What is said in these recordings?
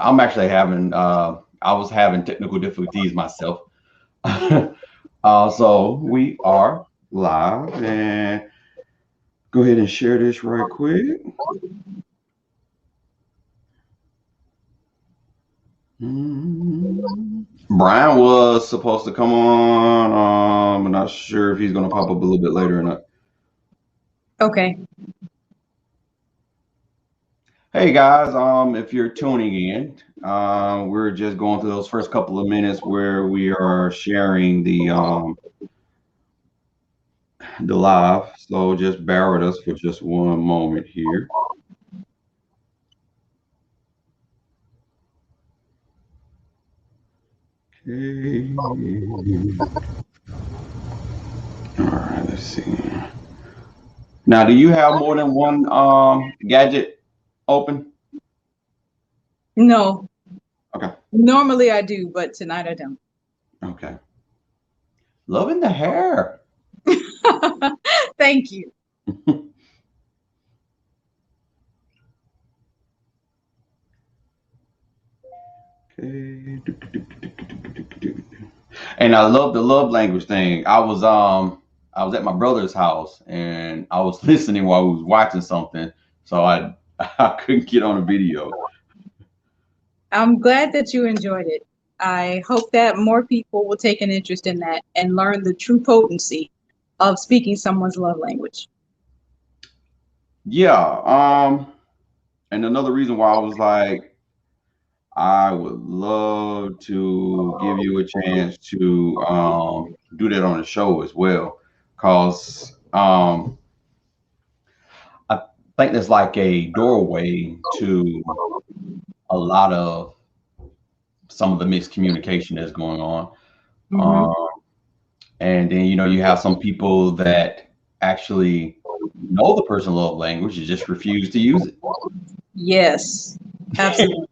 I'm actually having I was having technical difficulties myself. So we are live, and go ahead and share this right quick. Brian was supposed to come on. I'm not sure if he's going to pop up a little bit later or not. Okay. Hey guys, if you're tuning in, we're just going through those first couple of minutes where we are sharing the live. So just bear with us for just one moment here. Okay. All right, let's see. Now, do you have more than one gadget open? No. Okay. Normally I do, but tonight I don't. Okay. Loving the hair. Thank you. Okay. And I love the love language thing. I was at my brother's house and I was listening while I was watching something, so I couldn't get on a video. I'm glad that you enjoyed it. I hope that more people will take an interest in that and learn the true potency of speaking someone's love language. Yeah. And another reason why I was like, I would love to give you a chance to do that on the show as well, because I think there's like a doorway to a lot of some of the miscommunication that's going on. And then, you have some people that actually know the person's love language and just refuse to use it. Yes, absolutely.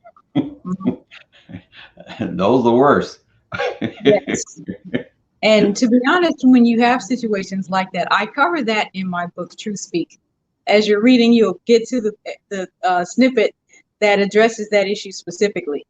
Those are the worst. Yes. And to be honest, when you have situations like that, I cover that in my book, TruthSpeak. As you're reading, you'll get to the snippet that addresses that issue specifically.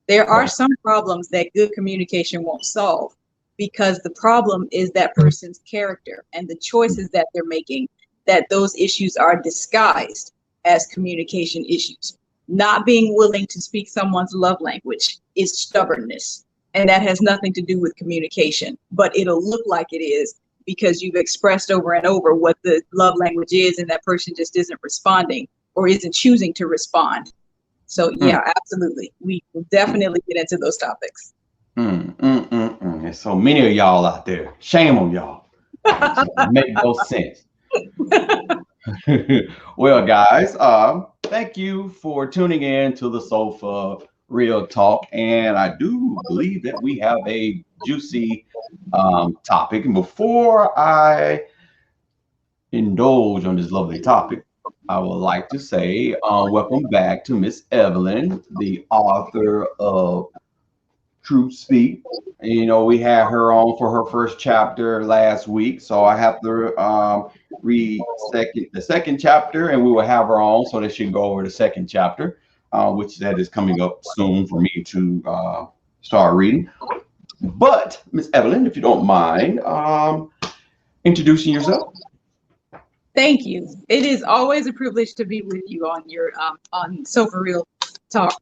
There are some problems that good communication won't solve because the problem is that person's character and the choices that they're making, that those issues are disguised as communication issues. Not being willing to speak someone's love language is stubbornness. And that has nothing to do with communication, but it'll look like it is because you've expressed over and over what the love language is, and that person just isn't responding or isn't choosing to respond. So yeah, absolutely. We will definitely get into those topics. There's so many of y'all out there. Shame on y'all. Make no sense. Well, guys, thank you for tuning in to the Sofa Real Talk, and I do believe that we have a juicy topic. And before I indulge on this lovely topic, I would like to say welcome back to Miss Evelyn, the author of TruthSpeak. We had her on for her first chapter last week, so I have to read the second chapter, and we will have her on so that she can go over the second chapter, which that is coming up soon for me to start reading. But Miss Evelyn, if you don't mind introducing yourself. Thank you. It is always a privilege to be with you on your on Sofa Real Talk.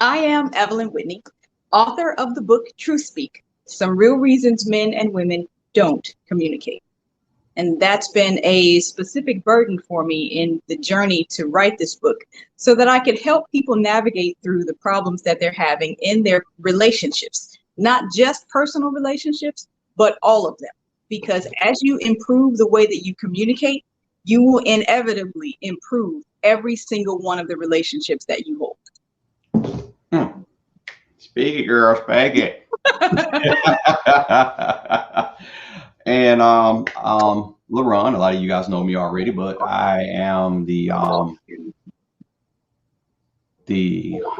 I am Evelyn Whitney, author of the book TruthSpeak: Some Real Reasons Men and Women Don't Communicate. And that's been a specific burden for me in the journey to write this book so that I could help people navigate through the problems that they're having in their relationships, not just personal relationships, but all of them. Because as you improve the way that you communicate, you will inevitably improve every single one of the relationships that you hold. Speak it, girl, speak it. And LaRon, a lot of you guys know me already, but I am the how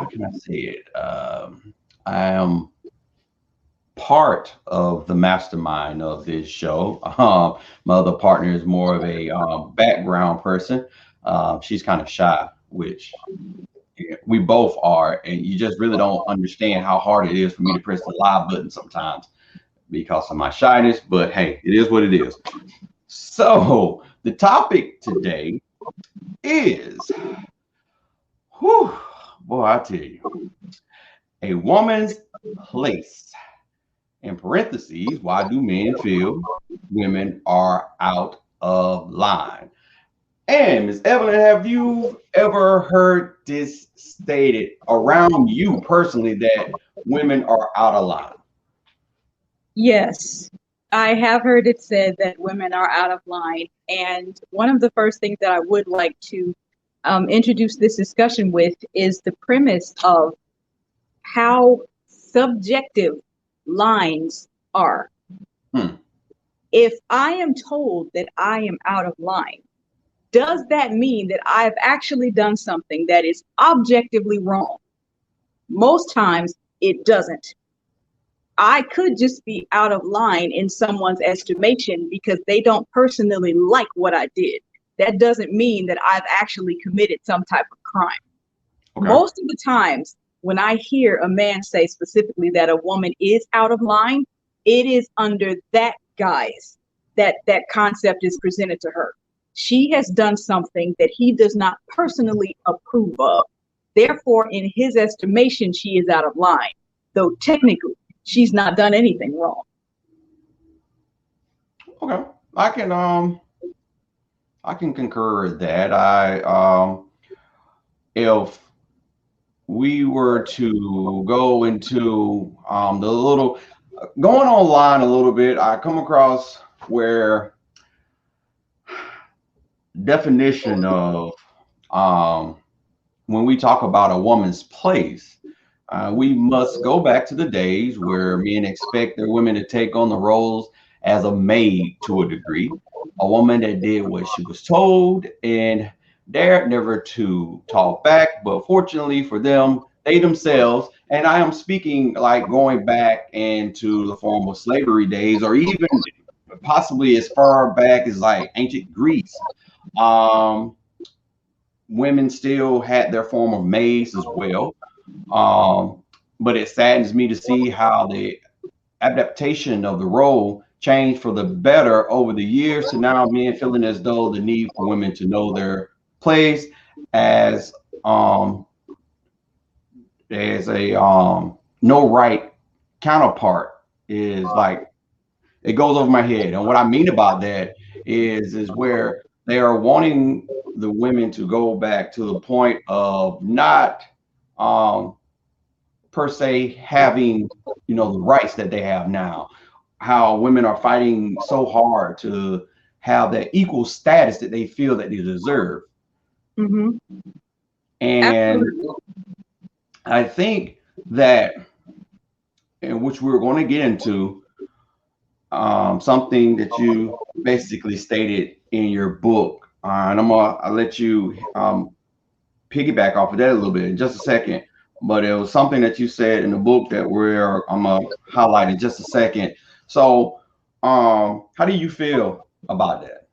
can I say it? I am part of the mastermind of this show. My other partner is more of a background person. She's kind of shy, which We both are, and you just really don't understand how hard it is for me to press the live button sometimes because of my shyness. But hey, it is what it is. So the topic today is, whew, boy, I tell you, a woman's place. In parentheses, why do men feel women are out of line? And Ms. Evelyn, have you ever heard this stated around you personally that women are out of line? Yes, I have heard it said that women are out of line. And one of the first things that I would like to introduce this discussion with is the premise of how subjective lines are. Hmm. If I am told that I am out of line, does that mean that I've actually done something that is objectively wrong? Most times it doesn't. I could just be out of line in someone's estimation because they don't personally like what I did. That doesn't mean that I've actually committed some type of crime. Okay. Most of the times when I hear a man say specifically that a woman is out of line, it is under that guise that that concept is presented to her. She has done something that he does not personally approve of. Therefore, in his estimation, she is out of line, though technically she's not done anything wrong. Okay. I can concur with that. If we were to go into the little going online a little bit, I come across where definition of um, when we talk about a woman's place, we must go back to the days where men expect their women to take on the roles as a maid to a degree, a woman that did what she was told and dared never to talk back. But fortunately for them, they themselves, and I am speaking like going back into the form of slavery days, or even possibly as far back as like ancient Greece. Um, Women still had their form of maids as well. Um, but it saddens me to see how the adaptation of the role changed for the better over the years to now men feeling as though the need for women to know their place as um as a no right counterpart is like it goes over my head. And what I mean about that is where they are wanting the women to go back to the point of not um, per se having the rights that they have now. How women are fighting so hard to have that equal status that they feel that they deserve. Mm-hmm. And Absolutely. I think that, in which we're going to get into, something that you basically stated in your book. And I'll let you piggyback off of that a little bit in just a second. But it was something that you said in the book that I'm gonna highlight in just a second. So, how do you feel about that?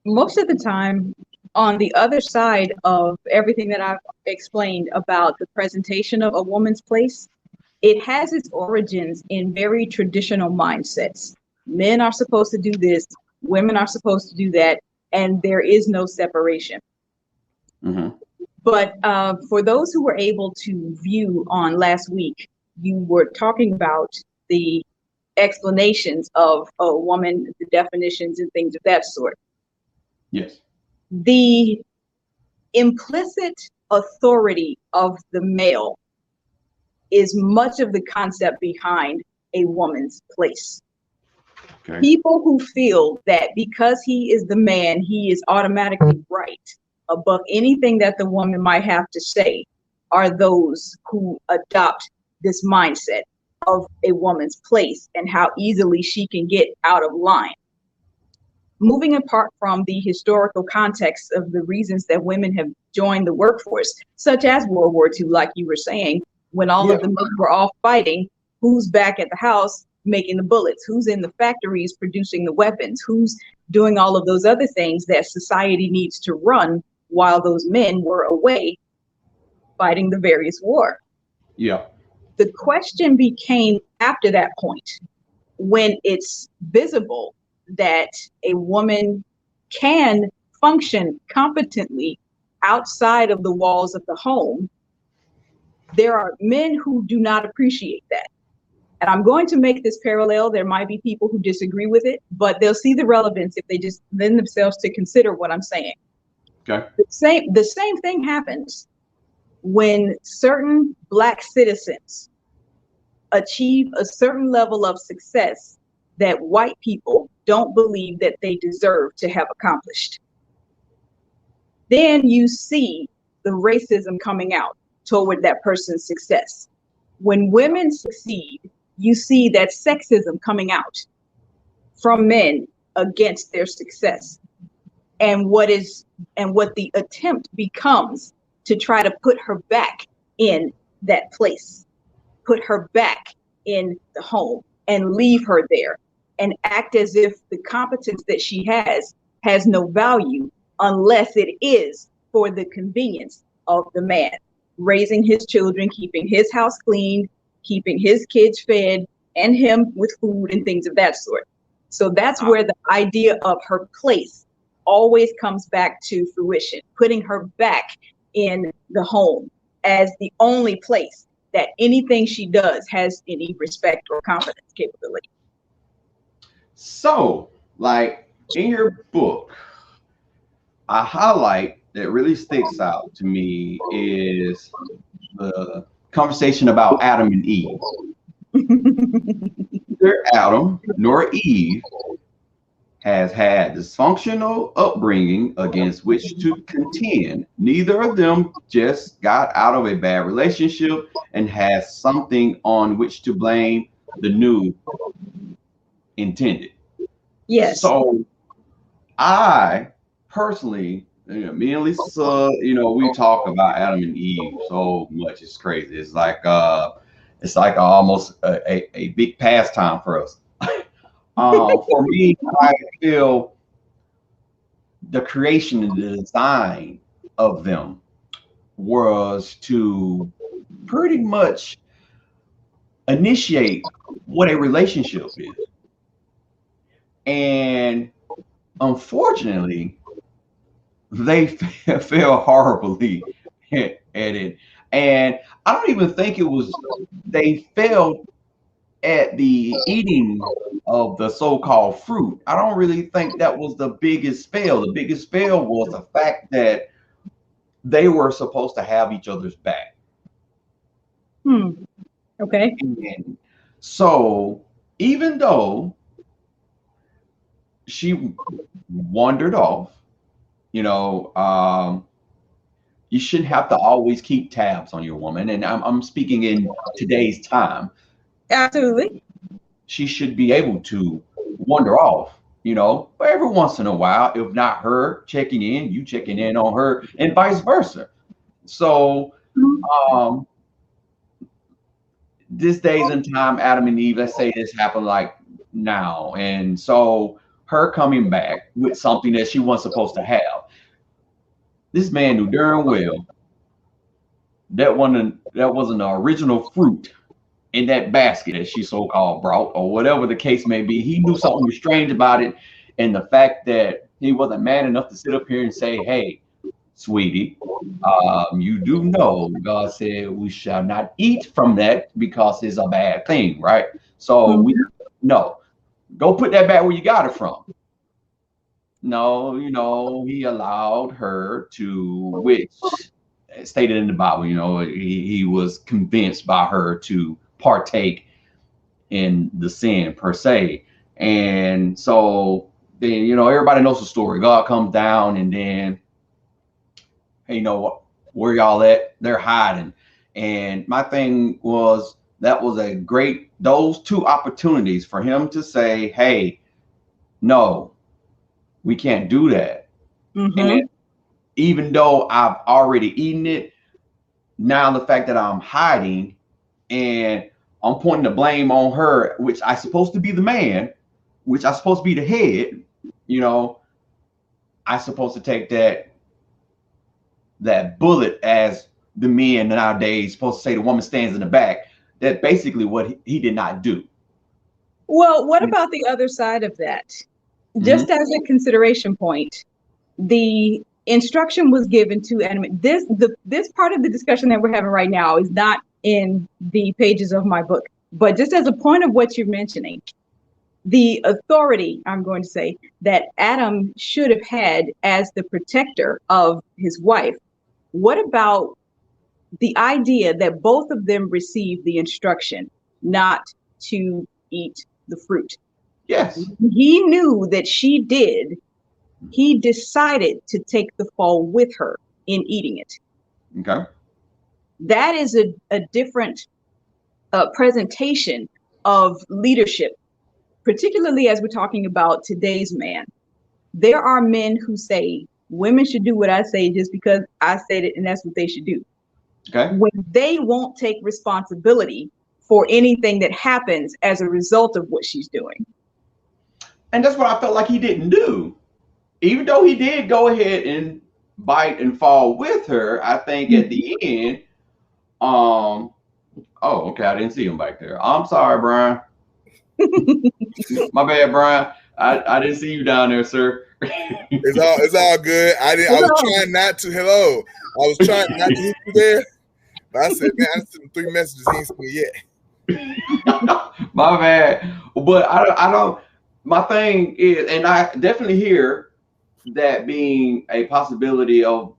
Most of the time, on the other side of everything that I've explained about the presentation of a woman's place, it has its origins in very traditional mindsets. Men are supposed to do this, women are supposed to do that, and there is no separation. Mm-hmm. But for those who were able to view on last week, you were talking about the explanations of a woman, the definitions and things of that sort. Yes. The implicit authority of the male is much of the concept behind a woman's place. Okay. People who feel that because he is the man, he is automatically right above anything that the woman might have to say are those who adopt this mindset of a woman's place and how easily she can get out of line. Moving apart from the historical context of the reasons that women have joined the workforce, such as World War II, like you were saying, when all of the men were off fighting, who's back at the house making the bullets? Who's in the factories producing the weapons? Who's doing all of those other things that society needs to run while those men were away fighting the various war. Yeah. The question became after that point, when it's visible that a woman can function competently outside of the walls of the home, there are men who do not appreciate that. And I'm going to make this parallel. There might be people who disagree with it, but they'll see the relevance if they just lend themselves to consider what I'm saying. Okay. The same thing happens when certain Black citizens achieve a certain level of success that white people don't believe that they deserve to have accomplished. Then you see the racism coming out toward that person's success. When women succeed, you see that sexism coming out from men against their success. And what the attempt becomes to try to put her back in that place, put her back in the home and leave her there and act as if the competence that she has no value unless it is for the convenience of the man, raising his children, keeping his house clean, keeping his kids fed, and him with food and things of that sort. So that's where the idea of her place always comes back to fruition, putting her back in the home as the only place that anything she does has any respect or competence capability. So, like in your book, a highlight that really sticks out to me is the conversation about Adam and Eve. Neither Adam nor Eve has had dysfunctional upbringing against which to contend. Neither of them just got out of a bad relationship and has something on which to blame the new intended. Yes. So I personally, me and Lisa, we talk about Adam and Eve so much. It's crazy. It's like almost a big pastime for us. For me, I feel the creation and the design of them was to pretty much initiate what a relationship is. And unfortunately, they fell horribly at it. And I don't even think it was, they failed at the eating of the so-called fruit. I don't really think that was the biggest fail. The biggest fail was the fact that they were supposed to have each other's back. Okay. And so even though she wandered off, you shouldn't have to always keep tabs on your woman. And I'm speaking in today's time. Absolutely. She should be able to wander off, but every once in a while, if not her checking in, you checking in on her, and vice versa. So, this days and time, Adam and Eve, let's say this happened like now. And so her coming back with something that she wasn't supposed to have. This man knew darn well that wasn't the original fruit in that basket that she so-called brought, or whatever the case may be. He knew something was strange about it. And the fact that he wasn't man enough to sit up here and say, hey, sweetie, you do know God said we shall not eat from that because it's a bad thing, right? So go put that back where you got it from. No, he allowed her to, which stated in the Bible, he was convinced by her to partake in the sin per se. And so then, everybody knows the story. God comes down and then, hey, where y'all at? They're hiding. And my thing was, that was those two opportunities for him to say, hey, no, we can't do that. And even though I've already eaten it, now the fact that I'm hiding and I'm pointing the blame on her, which I'm supposed to be the man, which I'm supposed to be the head, I'm supposed to take that bullet as the men nowadays supposed to say the woman stands in the back. That's basically what he did not do. Well, what about the other side of that? Just Mm-hmm. as a consideration point, the instruction was given to animate. This part of the discussion that we're having right now is not in the pages of my book, but just as a point of what you're mentioning, the authority, I'm going to say, that Adam should have had as the protector of his wife. What about the idea that both of them received the instruction not to eat the fruit? Yes. He knew that she did. He decided to take the fall with her in eating it. Okay. That is a different presentation of leadership, particularly as we're talking about today's man. There are men who say women should do what I say just because I said it and that's what they should do. Okay. When they won't take responsibility for anything that happens as a result of what she's doing. And that's what I felt like he didn't do. Even though he did go ahead and bite and fall with her, I think at the end, oh, okay, I didn't see him back there. I'm sorry, Brian. My bad, Brian. I didn't see you down there, sir. It's all good. I was trying not to. Hello. I was trying not to hit you there. But I said, man, I sent him 3 messages. He ain't seen it yet. My bad. But I don't. My thing is, and I definitely hear that being a possibility of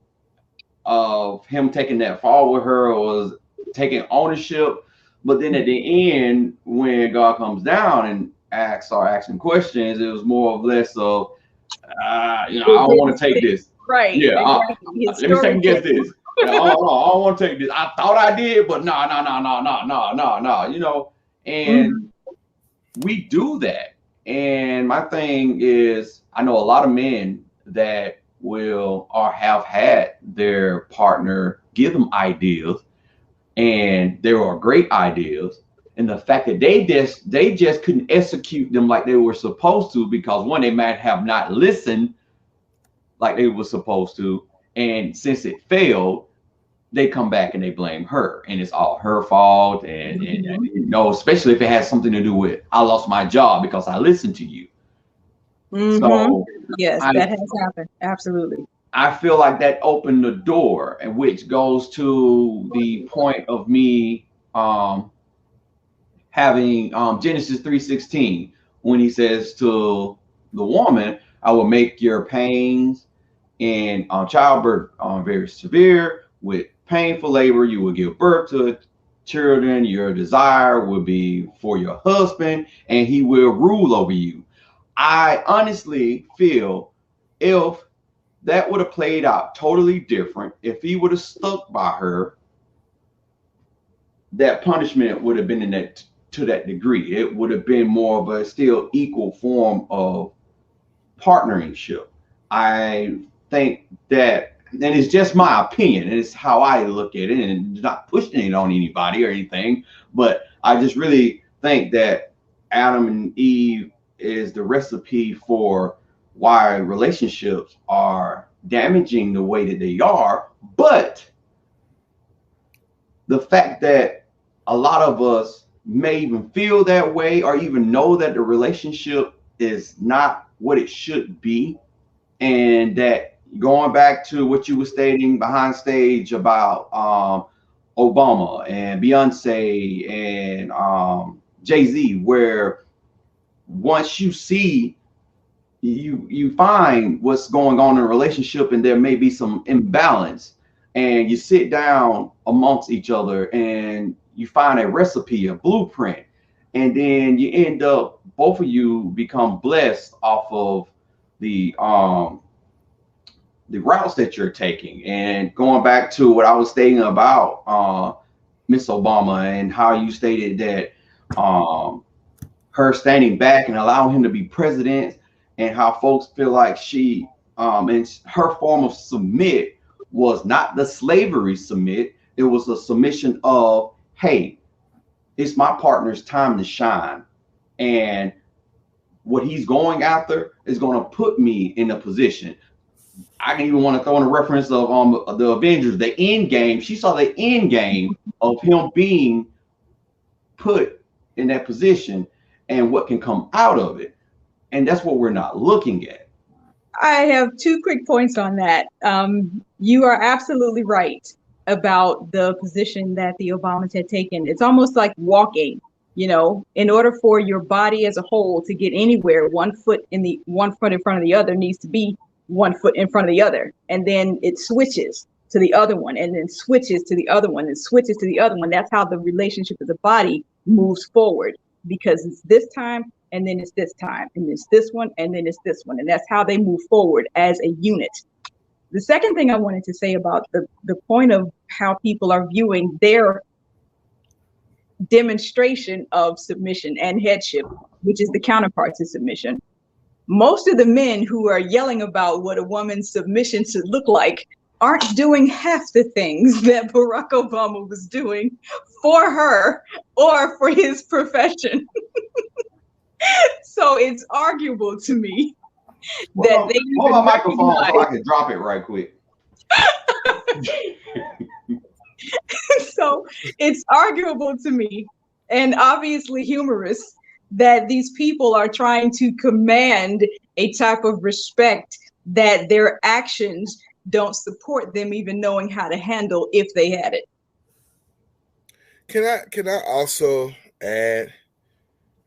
him taking that fall with her or taking ownership. But then at the end, when God comes down and start asking questions, it was more or less of, I don't want to take this. Right. Yeah. Exactly. Let me second guess this. I don't want to take this. I thought I did, but no. And we do that. And my thing is, I know a lot of men that will or have had their partner give them ideas, and there are great ideas, and the fact that they just couldn't execute them like they were supposed to because one, they might have not listened like they were supposed to, and since it failed, they come back and they blame her, and it's all her fault. And especially if it has something to do with I lost my job because I listened to you. So yes, that has happened. Absolutely. I feel like that opened the door, and which goes to the point of me having Genesis 3:16 when he says to the woman, I will make your pains in childbirth very severe. With painful labor, you will give birth to children. Your desire will be for your husband, and he will rule over you. I honestly feel if that would have played out totally different, if he would have stuck by her, that punishment would have been in that to that degree. It would have been more of a still equal form of partnership. I think that, and it's just my opinion, and it's how I look at it, and not pushing it on anybody or anything, but I just really think that Adam and Eve is the recipe for why relationships are damaging the way that they are. But the fact that a lot of us may even feel that way or even know that the relationship is not what it should be, and that going back to what you were stating behind stage about Obama and Beyonce and Jay-Z, where once you see, you find what's going on in a relationship and there may be some imbalance, and you sit down amongst each other and you find a recipe, a blueprint, and then you end up, both of you become blessed off of the routes that you're taking. And going back to what I was stating about Miss Obama and how you stated that her standing back and allowing him to be president, and how folks feel like she and her form of submit was not the slavery submit. It was a submission of, hey, it's my partner's time to shine, and what he's going after is going to put me in a position. I can even want to throw in a reference of the Avengers, the end game. She saw the end game of him being put in that position and what can come out of it. And that's what we're not looking at. I have two quick points on that. You are absolutely right about the position that the Obamas had taken. It's almost like walking, you know, in order for your body as a whole to get anywhere, one foot in front of the other needs to be 1 foot in front of the other. And then it switches to the other one, and then switches to the other one, and switches to the other one. That's how the relationship of the body moves forward, because it's this time, and then it's this time, and it's this one, and then it's this one. And that's how they move forward as a unit. The second thing I wanted to say about the point of how people are viewing their demonstration of submission and headship, which is the counterpart to submission. Most of the men who are yelling about what a woman's submission should look like aren't doing half the things that Barack Obama was doing for her or for his profession. So it's arguable to me that they hold my microphone so I can drop it right quick. So it's arguable to me, and obviously humorous, that these people are trying to command a type of respect that their actions don't support them even knowing how to handle if they had it. Can I also add,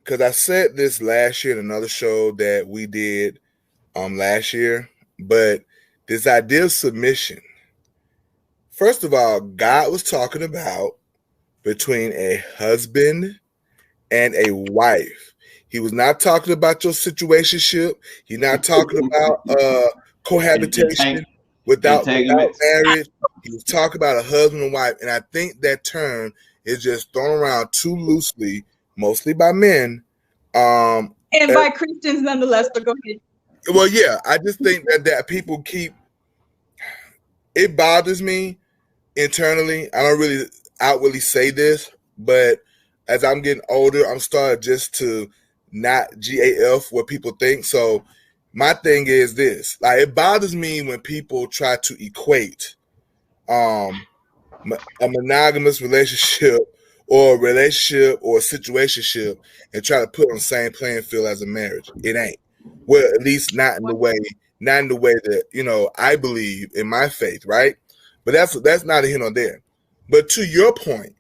because I said this last year in another show that we did last year, but this idea of submission. First of all, God was talking about between a husband and a wife. He was not talking about your situationship. He's not talking about cohabitation without marriage. He was talking about a husband and wife. And I think that term is just thrown around too loosely, mostly by men. And by Christians nonetheless, but go ahead. Well, yeah, I just think that people keep, it bothers me internally. I don't really outwardly say this, but as I'm getting older, I'm starting just to not GAF what people think. So my thing is this, like, it bothers me when people try to equate a monogamous relationship or a relationship or a situationship and try to put on the same playing field as a marriage. It ain't. Well, at least not in the way that, you know, I believe in my faith, right? But that's not here nor there. But to your point,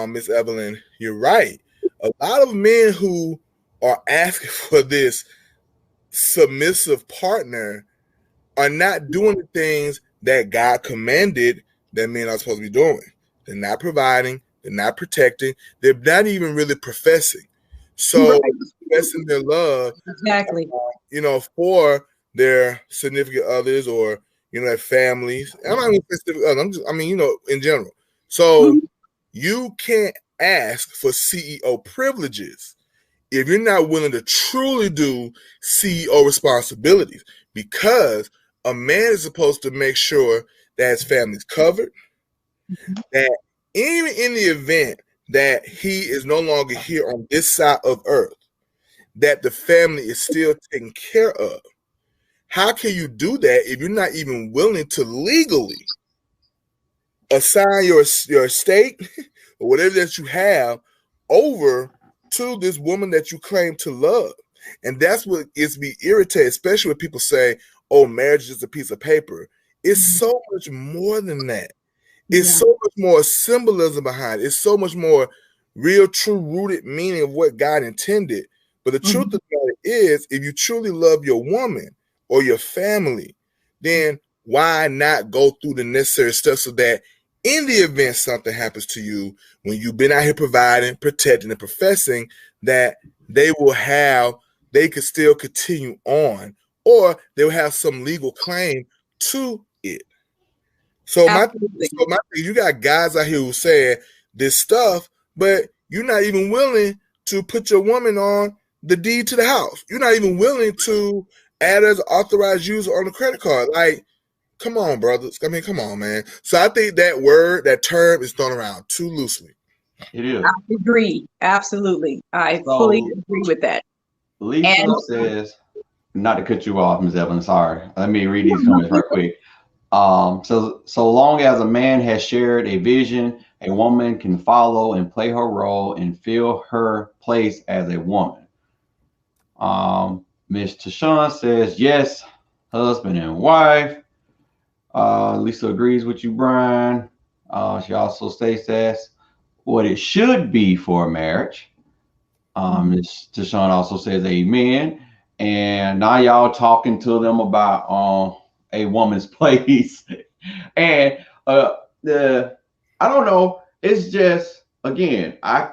Miss Evelyn, you're right. A lot of men who are asking for this submissive partner are not doing the things that God commanded that men are supposed to be doing. They're not providing. They're not protecting. They're not even really professing. So right. Professing their love, exactly, you know, for their significant others or, you know, their families. I'm not even specific others. I mean, you know, in general. So you can't ask for CEO privileges if you're not willing to truly do CEO responsibilities, because a man is supposed to make sure that his family's covered, that even in the event that he is no longer here on this side of earth, that the family is still taken care of. How can you do that if you're not even willing to legally assign your estate or whatever that you have over to this woman that you claim to love? And that's what gets me irritated, especially when people say, oh, marriage is just a piece of paper. It's so much more than that. It's so much more symbolism behind it. It's so much more real, true, rooted meaning of what God intended. But the truth of the matter is, if you truly love your woman or your family, then why not go through the necessary steps so that in the event something happens to you, when you've been out here providing, protecting, and professing, that they could still continue on, or they'll have some legal claim to it. So my thing, you got guys out here who say this stuff, but you're not even willing to put your woman on the deed to the house. You're not even willing to add as authorized user on the credit card. Like, come on, brothers. I mean, come on, man. So I think that term is thrown around too loosely. It is. I agree. Absolutely. I fully agree with that. Lisa says, not to cut you off, Ms. Evelyn, sorry. Let me read these comments right quick. So long as a man has shared a vision, a woman can follow and play her role and fill her place as a woman. Ms. Tashawn says yes, husband and wife. Lisa agrees with you, Brian. She also states that's what it should be for a marriage. Ms. Tashawn also says amen. And now y'all talking to them about a woman's place. And the I don't know, it's just again, I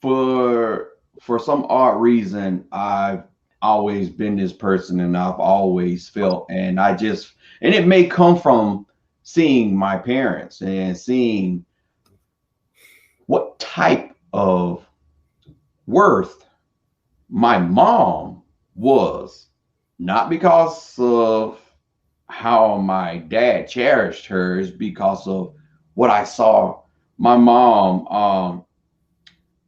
for some odd reason I've always been this person and I've always felt and it may come from seeing my parents and seeing what type of worth my mom was, not because of how my dad cherished her, is because of what I saw my mom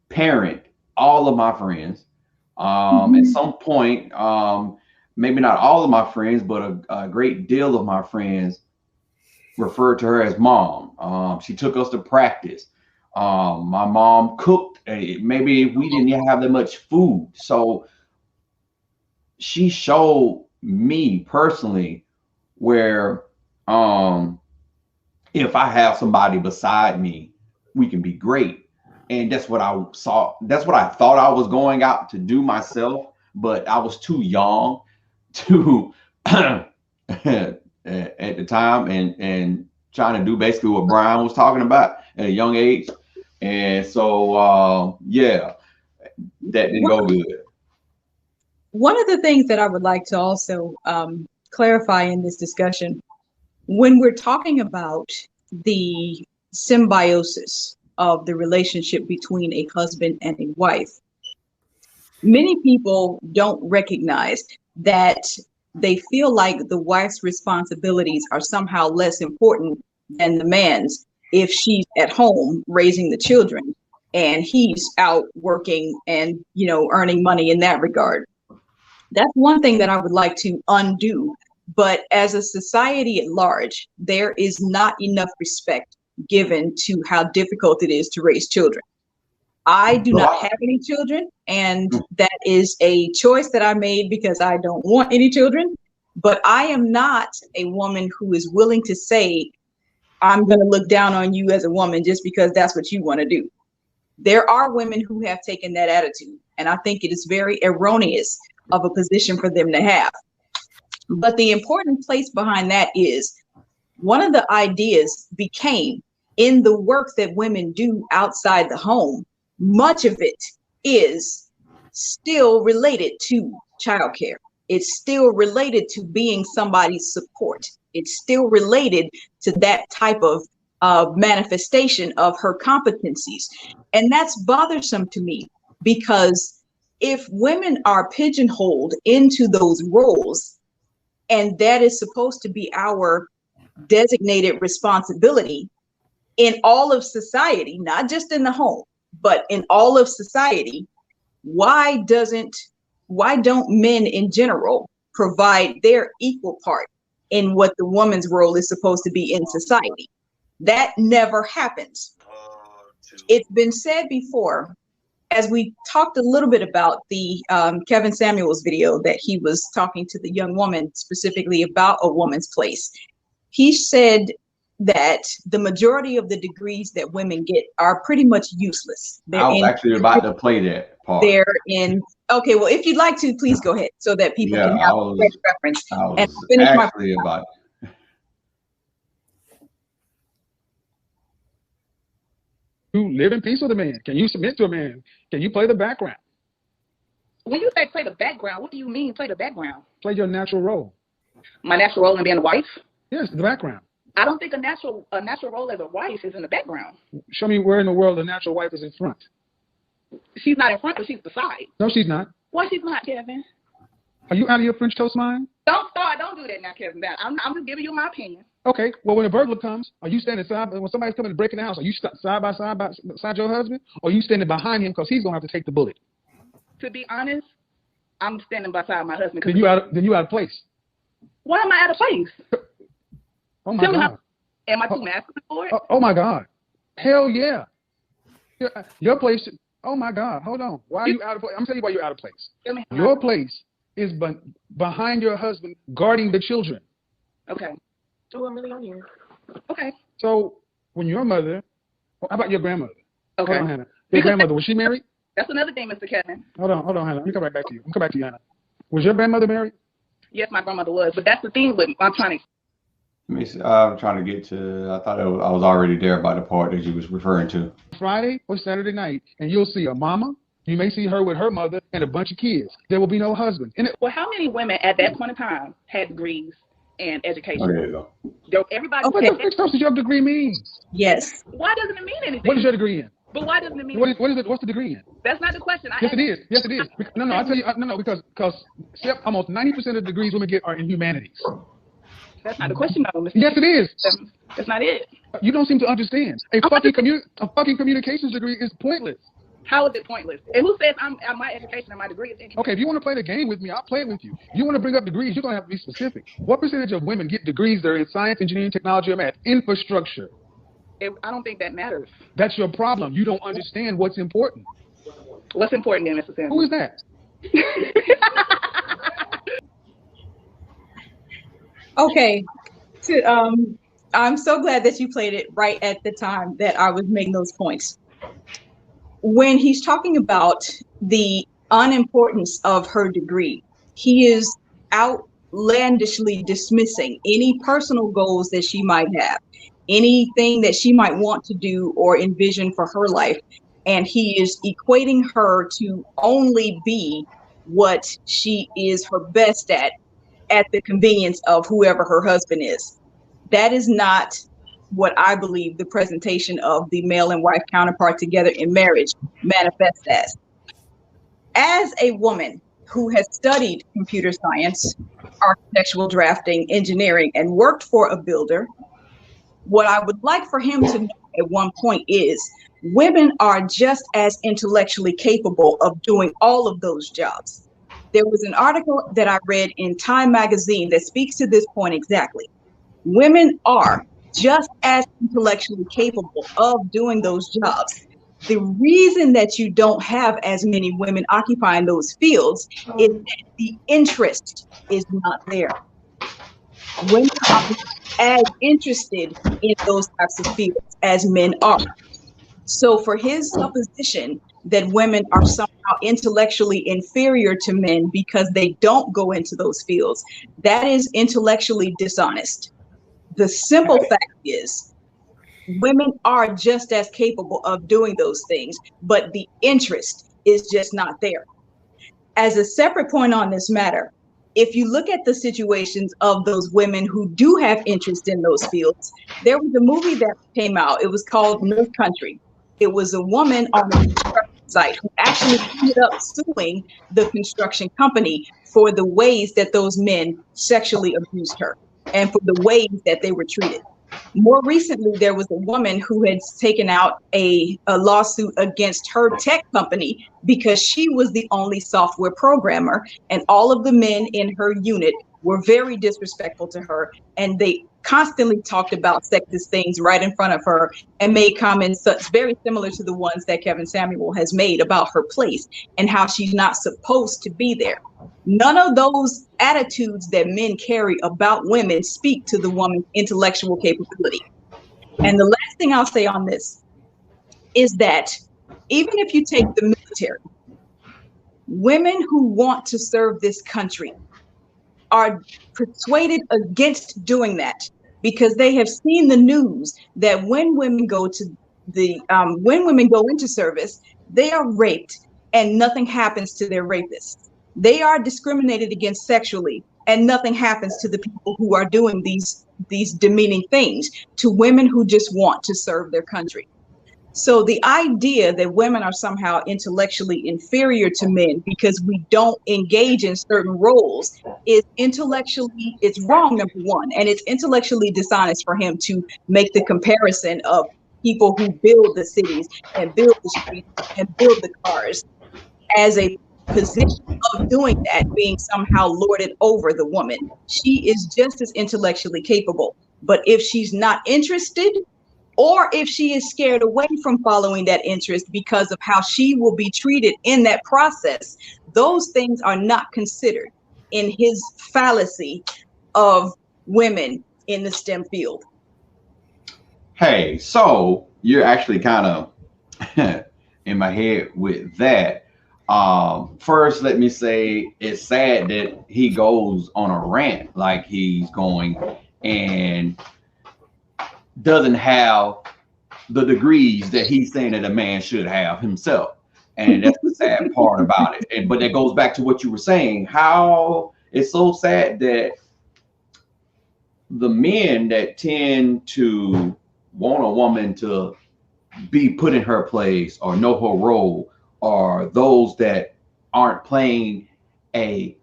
parent all of my friends. At some point, maybe not all of my friends, but a great deal of my friends referred to her as mom. She took us to practice. My mom cooked. Maybe we didn't have that much food, so she showed me personally where if I have somebody beside me, we can be great. And that's what I saw. That's what I thought I was going out to do myself, but I was too young to at the time and trying to do basically what Brian was talking about at a young age. And so yeah, that didn't go good. One of the things that I would like to also clarify in this discussion, when we're talking about the symbiosis of the relationship between a husband and a wife, many people don't recognize that they feel like the wife's responsibilities are somehow less important than the man's if she's at home raising the children and he's out working and, you know, earning money in that regard. That's one thing that I would like to undo. But as a society at large, there is not enough respect given to how difficult it is to raise children. I do not have any children, and that is a choice that I made because I don't want any children. But I am not a woman who is willing to say, I'm going to look down on you as a woman just because that's what you want to do. There are women who have taken that attitude, and I think it is very erroneous of a position for them to have. But the important place behind that is one of the ideas became in the work that women do outside the home, much of it is still related to childcare. It's still related to being somebody's support. It's still related to that type of manifestation of her competencies. And that's bothersome to me because if women are pigeonholed into those roles, and that is supposed to be our designated responsibility in all of society, not just in the home, but in all of society, why don't men in general provide their equal part in what the woman's role is supposed to be in society? That never happens. It's been said before, as we talked a little bit about the Kevin Samuels video that he was talking to the young woman specifically about a woman's place. He said that the majority of the degrees that women get are pretty much useless. I was actually about to play that part. They're in, okay, well, if you'd like to, please go ahead so that people can have a reference. I was and actually about You live in peace with a man. Can you submit to a man? Can you play the background? When you say play the background, what do you mean play the background? Play your natural role. My natural role in being a wife? Yes, the background. I don't think a natural role as a wife is in the background. Show me where in the world the natural wife is in front. She's not in front, but she's beside. No, she's not. Why she's not, Kevin? Are you out of your French toast mind? Don't do that now, Kevin. I'm just giving you my opinion. Okay, well, when a burglar comes, are you standing side, when somebody's coming to break in the house, are you side by side beside your husband? Or are you standing behind him because he's going to have to take the bullet? To be honest, I'm standing beside my husband. Then you out of place. Why am I out of place? Oh my Tell me God. Am I too masculine for it? Oh my God. Hell yeah. Your place. Oh my God. Hold on. Why are you out of place? I'm telling you why you're out of place. Tell me Your place is behind your husband, guarding the children. Okay. 2 million years. Okay. So when your mother, how about your grandmother? Okay. Hold on, Hannah. Your grandmother, was she married? That's another thing, Mr. Kevin. Hold on, Hannah. Let me come right back to you. Hannah. Was your grandmother married? Yes, my grandmother was, but that's the thing with I'm trying to. Let me see. I'm trying to get to. I thought I was already there by the part that you was referring to. Friday or Saturday night, and you'll see a mama. You may see her with her mother and a bunch of kids. There will be no husband. Well, how many women at that point in time had degrees and education? Oh, there you go. Everybody. What the frick does your degree mean? Yes. Why doesn't it mean anything? What is your degree in? But why doesn't it mean? What is it? What's the degree in? That's not the question. Yes, it is. Yes, it is. No, I tell you, no, because almost 90% of the degrees women get are in humanities. That's not the question, though. Mr. Yes, it is. That's not it. You don't seem to understand. A fucking communications degree is pointless. How is it pointless? And who says my education and my degree is education? Okay, if you want to play the game with me, I'll play it with you. If you want to bring up degrees, you're going to have to be specific. What percentage of women get degrees that are in science, engineering, technology, or math? Infrastructure. I don't think that matters. That's your problem. You don't understand what's important. What's important then, Mr. Sanders? Who is that? Okay. I'm so glad that you played it right at the time that I was making those points. When he's talking about the unimportance of her degree, he is outlandishly dismissing any personal goals that she might have, anything that she might want to do or envision for her life. And he is equating her to only be what she is her best at the convenience of whoever her husband is. That is not what I believe the presentation of the male and wife counterpart together in marriage manifests as. As a woman who has studied computer science, architectural drafting, engineering, and worked for a builder, what I would like for him to know at one point is women are just as intellectually capable of doing all of those jobs. There was an article that I read in Time magazine that speaks to this point exactly. Women are just as intellectually capable of doing those jobs. The reason that you don't have as many women occupying those fields is that the interest is not there. Women are as interested in those types of fields as men are. So for his supposition that women are somehow intellectually inferior to men because they don't go into those fields, that is intellectually dishonest. The simple fact is women are just as capable of doing those things, but the interest is just not there. As a separate point on this matter, if you look at the situations of those women who do have interest in those fields, there was a movie that came out. It was called North Country. It was a woman on a construction site who actually ended up suing the construction company for the ways that those men sexually abused her and for the ways that they were treated. More recently, there was a woman who had taken out a lawsuit against her tech company because she was the only software programmer, and all of the men in her unit were very disrespectful to her, and they constantly talked about sexist things right in front of her and made comments such very similar to the ones that Kevin Samuel has made about her place and how she's not supposed to be there. None of those attitudes that men carry about women speak to the woman's intellectual capability. And the last thing I'll say on this is that even if you take the military, women who want to serve this country are persuaded against doing that because they have seen the news that when women go into service, they are raped and nothing happens to their rapists. They are discriminated against sexually and nothing happens to the people who are doing these demeaning things to women who just want to serve their country. So the idea that women are somehow intellectually inferior to men because we don't engage in certain roles is intellectually, it's wrong, number one, and it's intellectually dishonest for him to make the comparison of people who build the cities and build the streets and build the cars as a position of doing that being somehow lorded over the woman. She is just as intellectually capable. But if she's not interested, or if she is scared away from following that interest because of how she will be treated in that process, those things are not considered in his fallacy of women in the STEM field. Hey, so you're actually kind of in my head with that. First, let me say it's sad that he goes on a rant like he's going and doesn't have the degrees that he's saying that a man should have himself. And that's the sad part about it. And but that goes back to what you were saying, how it's so sad that the men that tend to want a woman to be put in her place or know her role are those that aren't playing the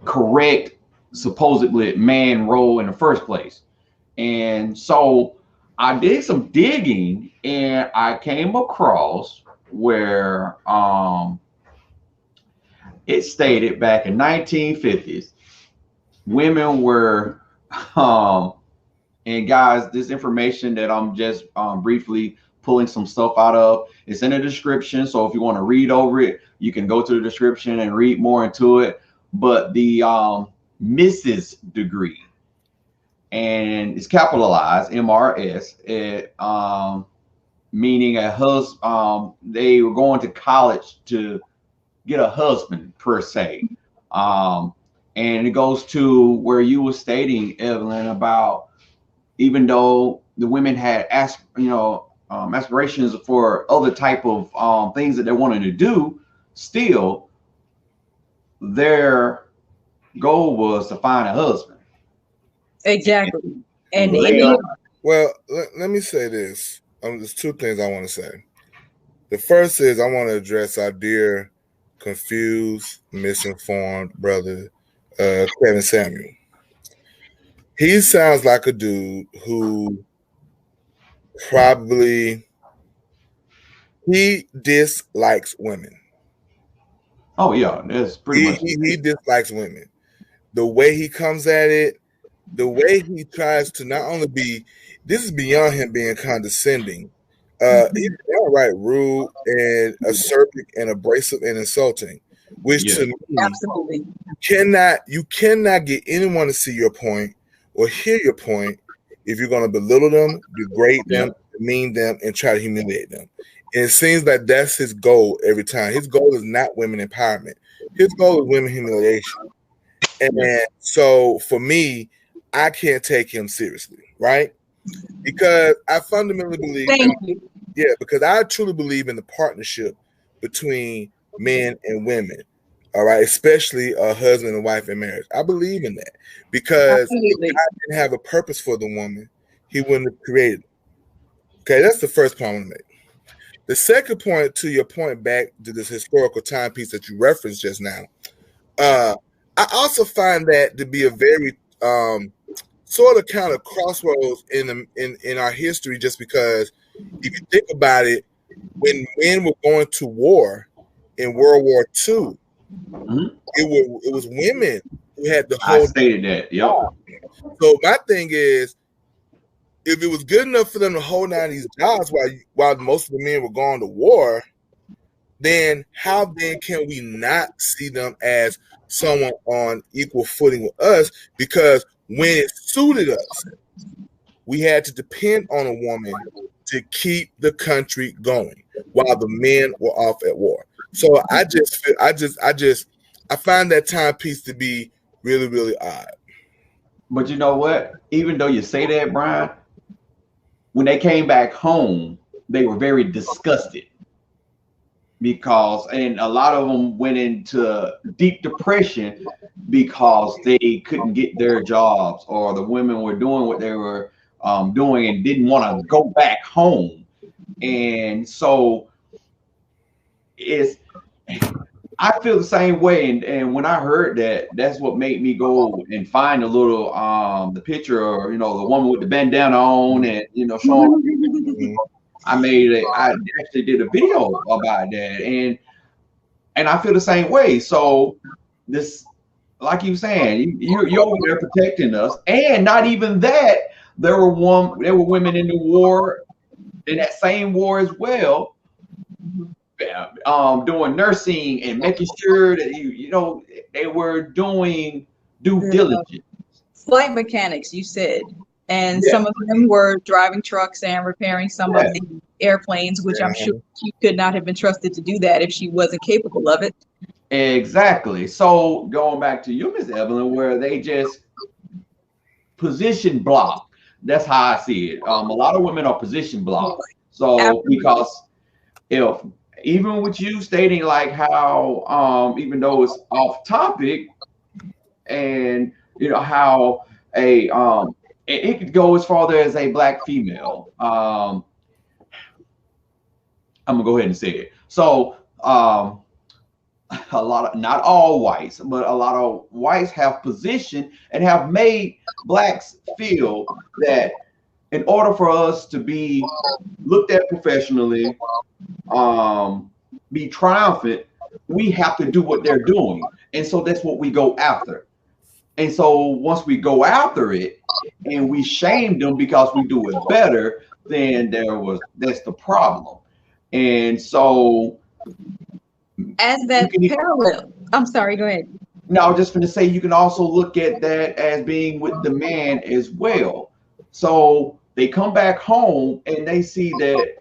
correct supposedly man role in the first place. And so I did some digging and I came across where it stated back in 1950s women were and guys, this information that I'm just briefly pulling some stuff out of, it's in the description. So if you want to read over it, you can go to the description and read more into it. But the Mrs. degree, and it's capitalized MRS, it meaning a husband. They were going to college to get a husband per se. And it goes to where you were stating, Evelyn, about even though the women had aspirations for other type of things that they wanted to do, still their goal was to find a husband. Exactly. Well, let me say this. There's two things I want to say. The first is I want to address our dear, confused, misinformed brother, Kevin Samuel. He sounds like a dude who probably he dislikes women. Oh yeah, that's pretty much. He dislikes women. The way he comes at it, the way he tries to not only be, this is beyond him being condescending. He's downright rude and acerbic and abrasive and insulting, which to me, absolutely, you cannot get anyone to see your point or hear your point if you're going to belittle them, degrade them, demean them, and try to humiliate them. And it seems like that's his goal every time. His goal is not women empowerment. His goal is women humiliation. And so for me, I can't take him seriously, right? Because I fundamentally believe, because I truly believe in the partnership between men and women. All right, especially a husband and wife in marriage. I believe in that because if God didn't have a purpose for the woman, he wouldn't have created it. Okay, that's the first point I want to make. The second point, to your point back to this historical timepiece that you referenced just now, I also find that to be a very sort of kind of crossroads in our history, just because if you think about it, when men were going to war in World War II, it was women who had the whole. I stated that. Yep. So my thing is, if it was good enough for them to hold down these jobs while most of the men were going to war, then how then can we not see them as someone on equal footing with us? Because when it suited us, we had to depend on a woman to keep the country going while the men were off at war. So I find that timepiece to be really, really odd. But you know what? Even though you say that, Brian, when they came back home, they were very disgusted and a lot of them went into deep depression because they couldn't get their jobs, or the women were doing what they were doing and didn't want to go back home. And so I feel the same way. And when I heard that, that's what made me go and find a little the picture, or the woman with the bandana on and showing I actually did a video about that, and I feel the same way. So this, like you saying, you're over there protecting us, and not even that. There were women in the war, in that same war as well, doing nursing and making sure that they were doing due diligence. Flight mechanics, you said, and Yeah. some of them were driving trucks and repairing some Yeah. of the airplanes, which I'm sure she could not have been trusted to do that if she wasn't capable of it. Exactly. So going back to you, Miss Evelyn, where they just position block. That's how I see it. A lot of women are position blocked. So Absolutely. because if even with you stating like how even though it's off topic, and how it could go as far as a black female. I'm gonna go ahead and say it. So a lot of, not all whites, but a lot of whites have positioned and have made blacks feel that in order for us to be looked at professionally, be triumphant, we have to do what they're doing. And so that's what we go after. And so once we go after it and we shame them because we do it better, then that's the problem. And so As that parallel, I'm sorry, go ahead. No, I was just going to say you can also look at that as being with the man as well. So they come back home and they see that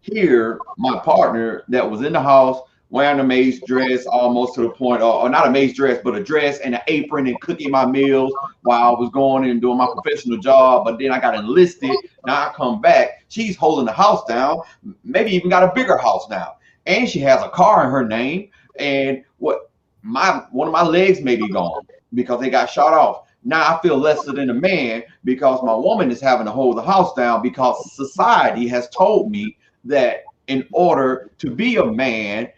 here, my partner that was in the house wearing a maid's dress almost to the point, or not a maid's dress, but a dress and an apron and cooking my meals while I was going and doing my professional job. But then I got enlisted. Now I come back. She's holding the house down, maybe even got a bigger house now. And she has a car in her name. And one of my legs may be gone because they got shot off. Now I feel lesser than a man because my woman is having to hold the house down because society has told me that in order to be a man,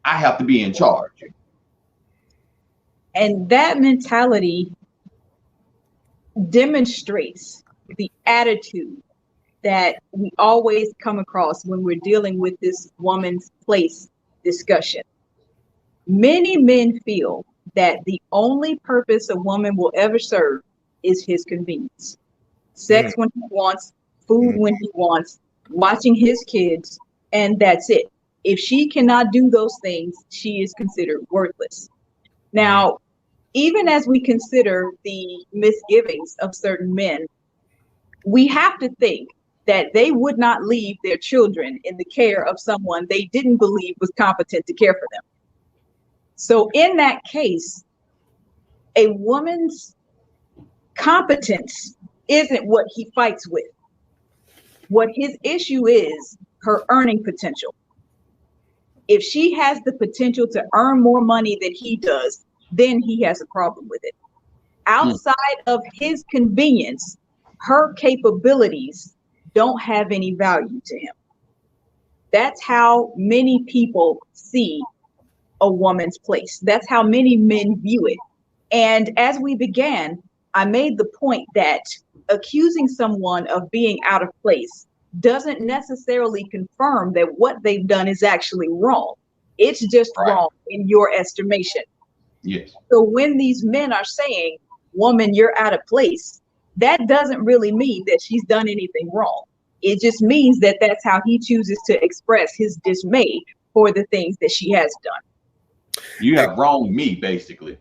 I have to be in charge. And that mentality demonstrates the attitude that we always come across when we're dealing with this woman's place discussion. Many men feel that the only purpose a woman will ever serve is his convenience. Sex when he wants, food when he wants, watching his kids, and that's it. If she cannot do those things, she is considered worthless. Now, even as we consider the misgivings of certain men, we have to think that they would not leave their children in the care of someone they didn't believe was competent to care for them. So in that case, a woman's competence isn't what he fights with. What his issue is her earning potential. If she has the potential to earn more money than he does, then he has a problem with it. Outside of his convenience, her capabilities don't have any value to him. That's how many people see a woman's place. That's how many men view it. And as we began, I made the point that accusing someone of being out of place doesn't necessarily confirm that what they've done is actually wrong. It's just wrong in your estimation. Yes. So when these men are saying, woman, you're out of place, that doesn't really mean that she's done anything wrong. It just means that that's how he chooses to express his dismay for the things that she has done. You have wronged me, basically.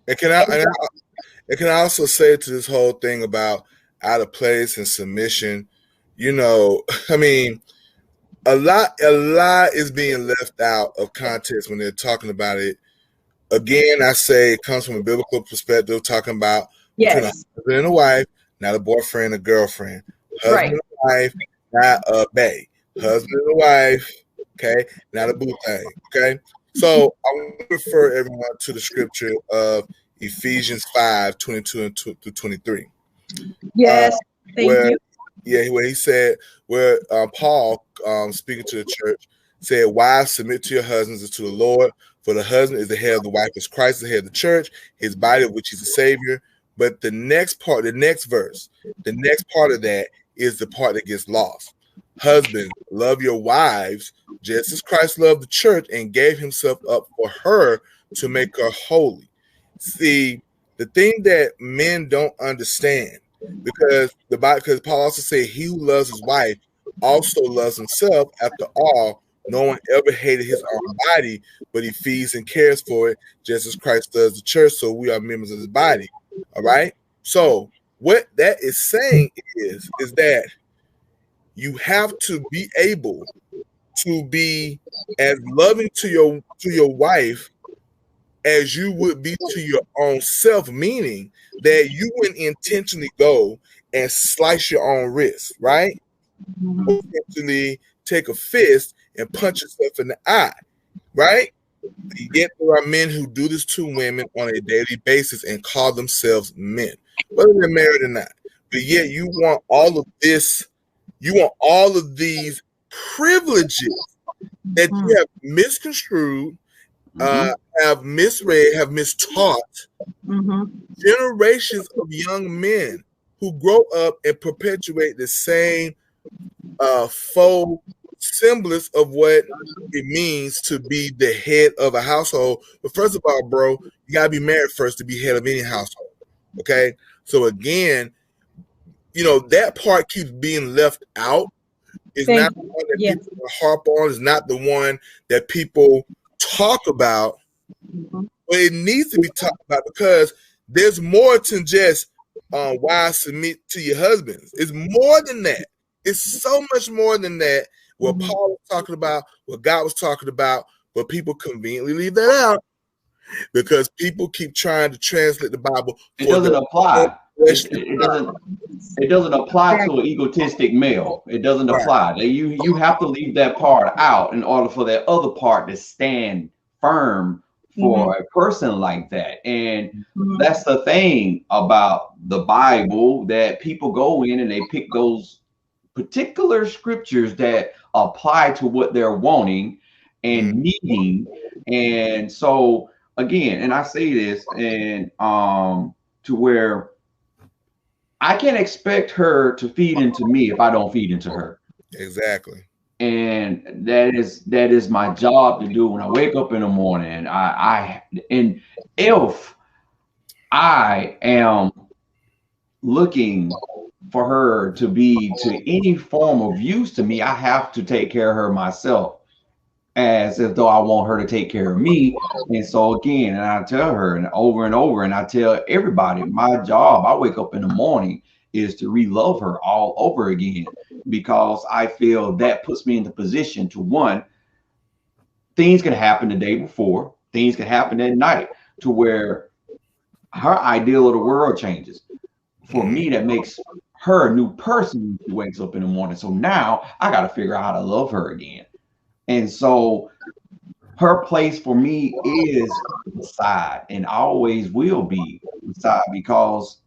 And can I also say to this whole thing about out of place and submission, I mean, a lot is being left out of context when they're talking about it. Again, I say it comes from a biblical perspective, talking about between a husband and a wife, not a boyfriend and a girlfriend. Husband and a wife, not a bae. Husband and a wife, okay, not a boo thing, okay? So I want to refer everyone to the scripture of Ephesians 5:22 through 23. Yes, thank you. Yeah, where he said, where Paul, speaking to the church, said, wives, submit to your husbands and to the Lord, for the husband is the head of the wife, as Christ is the head of the church, his body of which he's the Savior. But the next part, the next verse, the next part of that is the part that gets lost. Husbands, love your wives just as Christ loved the church and gave himself up for her to make her holy. See, the thing that men don't understand, because Paul also said, he who loves his wife also loves himself. After all, no one ever hated his own body, but he feeds and cares for it, just as Christ does the church. So we are members of his body. All right. So what that is saying is that you have to be able to be as loving to your wife as you would be to your own self, meaning that you wouldn't intentionally go and slice your own wrist, right? Or intentionally take a fist and punch yourself in the eye, right? Yet there are men who do this to women on a daily basis and call themselves men, whether they're married or not. But yet you want all of this, you want all of these privileges that you have misconstrued, have misread, have mistaught generations of young men who grow up and perpetuate the same faux semblance of what it means to be the head of a household. But first of all, bro, you gotta be married first to be head of any household. Okay, so again, that part keeps being left out. It's not the one that people harp on. It's not the one that people talk about. But it needs to be talked about because there's more than just wives submit to your husbands. It's more than that. It's so much more than that. What Paul was talking about, what God was talking about, but people conveniently leave that out because people keep trying to translate the Bible. It doesn't apply. It doesn't apply to an egotistic male. It doesn't apply. You have to leave that part out in order for that other part to stand firm for a person like that. And that's the thing about the Bible, that people go in and they pick those particular scriptures that apply to what they're wanting and needing. And so again, and I say this, and to where I can't expect her to feed into me if I don't feed into her. Exactly. And that is my job to do when I wake up in the morning. And if I am looking for her to be to any form of use to me, I have to take care of her myself, as if though I want her to take care of me. And so again, and I tell her and over, and I tell everybody, my job, I wake up in the morning, is to re-love her all over again, because I feel that puts me in the position to, one, things can happen the day before, things can happen at night, to where her ideal of the world changes. For me, that makes her a new person when she wakes up in the morning. So now I got to figure out how to love her again. And so her place for me is beside, and always will be beside, because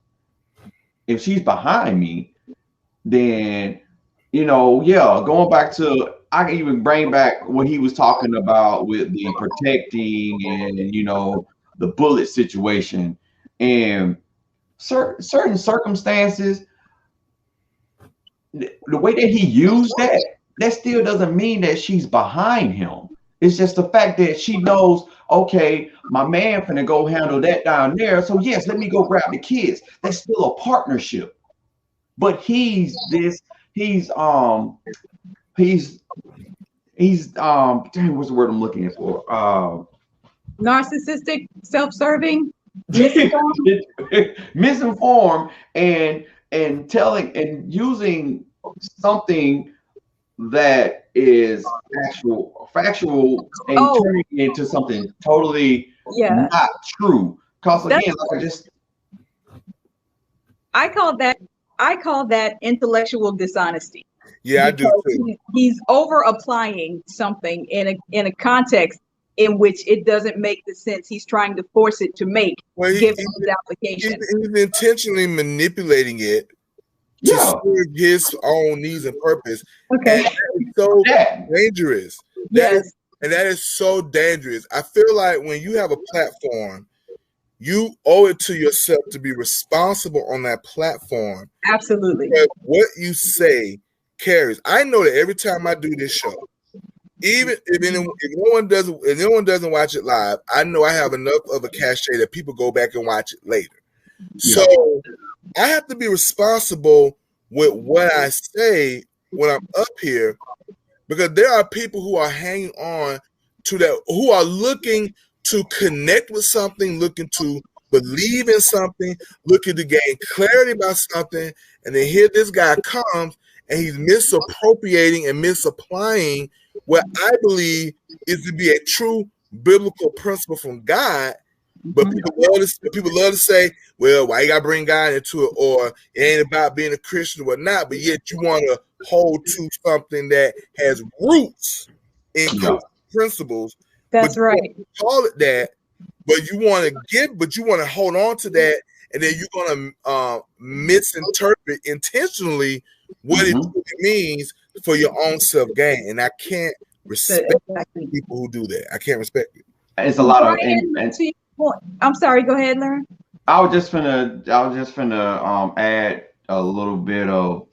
if she's behind me, then, going back to, I can even bring back what he was talking about with the protecting and, the bullet situation and certain circumstances, the way that he used that still doesn't mean that she's behind him. It's just the fact that she knows, okay, my man finna go handle that down there. So yes, let me go grab the kids. That's still a partnership. But dang, what's the word I'm looking for? Narcissistic, self-serving, misinformed, and telling and using something that is factual and turning into something totally not true. Because again, I call that intellectual dishonesty. Yeah, I do too. He's over applying something in a context in which it doesn't make the sense he's trying to force it to make, given his application. He's intentionally manipulating it to serve his own needs and purpose. Okay. And that is so dangerous. That is so dangerous. I feel like when you have a platform, you owe it to yourself to be responsible on that platform. Absolutely. Because what you say carries. I know that every time I do this show, even if no one doesn't watch it live, I know I have enough of a cachet that people go back and watch it later. Yeah. So I have to be responsible with what I say when I'm up here, because there are people who are hanging on to that, who are looking to connect with something, looking to believe in something, looking to gain clarity about something, and then here this guy comes and he's misappropriating and misapplying what I believe is to be a true biblical principle from God. But people love to say, well, why you gotta bring God into it, or it ain't about being a Christian or whatnot, but yet you want to hold to something that has roots in Christian principles. That's but right. you call it that, but you want to hold on to that, and then you're gonna misinterpret intentionally what it really means for your own self gain. And I can't respect people who do that. I can't respect it. It's a lot of I'm sorry, go ahead, Lauren. I was just finna add a little bit of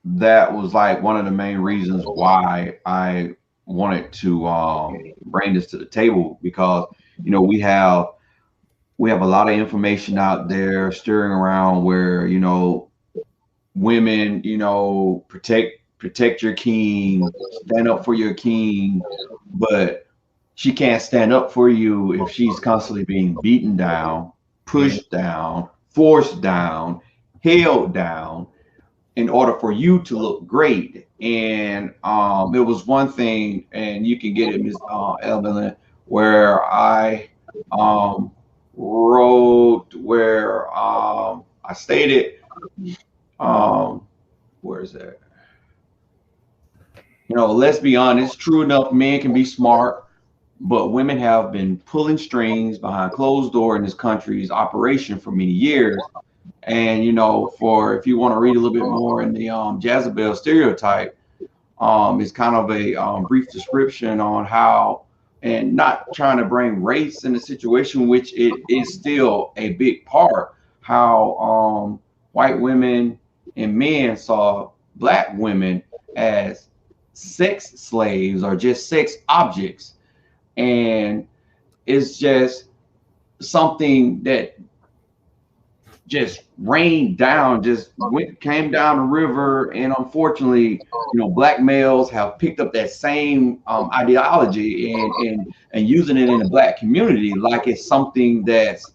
that. Was like one of the main reasons why I wanted to bring this to the table, because we have a lot of information out there stirring around where women protect your king, stand up for your king, but she can't stand up for you if she's constantly being beaten down, pushed down, forced down, held down in order for you to look great. And it was one thing, and you can get it, Ms. Evelyn, where I wrote, where I stated, where is that? Let's be honest, true enough, men can be smart, but women have been pulling strings behind closed door in this country's operation for many years. And if you want to read a little bit more in the Jezebel stereotype, it's kind of a brief description on how, and not trying to bring race in the situation, which it is still a big part, how white women and men saw black women as sex slaves or just sex objects. And it's just something that just rained down, came down the river. And unfortunately, black males have picked up that same ideology and using it in the black community like it's something that's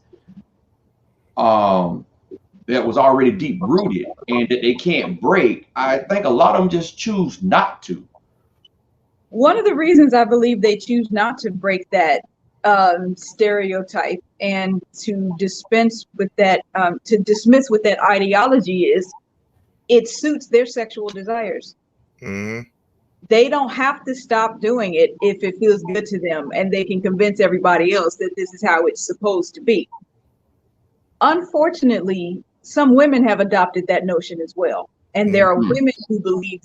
that was already deep rooted and that they can't break. I think a lot of them just choose not to. One of the reasons I believe they choose not to break that stereotype and to dismiss with that ideology is it suits their sexual desires. Mm-hmm. They don't have to stop doing it if it feels good to them, and they can convince everybody else that this is how it's supposed to be. Unfortunately, some women have adopted that notion as well. And there are women who believe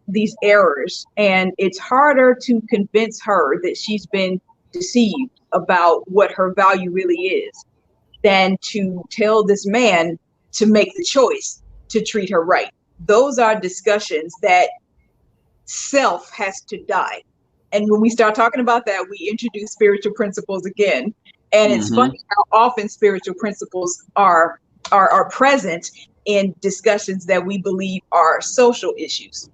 these errors, and it's harder to convince her that she's been deceived about what her value really is than to tell this man to make the choice to treat her right. Those are discussions that self has to die. And when we start talking about that, we introduce spiritual principles again. And it's funny how often spiritual principles are present in discussions that we believe are social issues.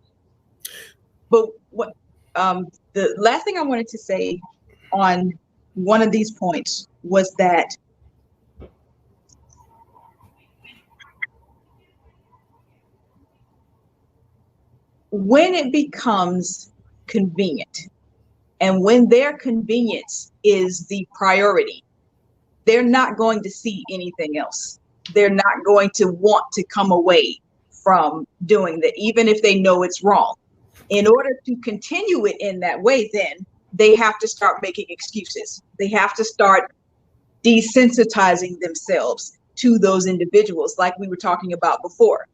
But what the last thing I wanted to say on one of these points was that when it becomes convenient and when their convenience is the priority, they're not going to see anything else. They're not going to want to come away from doing that, even if they know it's wrong. In order to continue it in that way, then they have to start making excuses. They have to start desensitizing themselves to those individuals, like we were talking about before.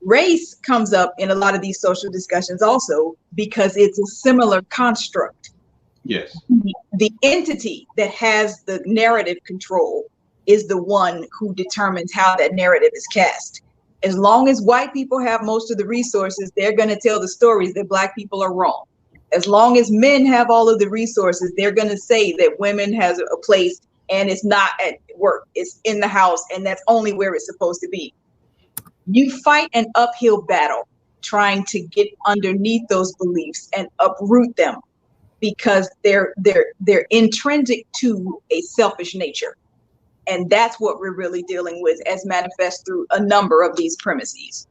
Race comes up in a lot of these social discussions also because it's a similar construct. Yes. The entity that has the narrative control is the one who determines how that narrative is cast. As long as white people have most of the resources, they're going to tell the stories that black people are wrong. As long as men have all of the resources, they're going to say that women has a place and it's not at work, it's in the house, and that's only where it's supposed to be. You fight an uphill battle trying to get underneath those beliefs and uproot them, because they're intrinsic to a selfish nature. And that's what we're really dealing with, as manifest through a number of these premises.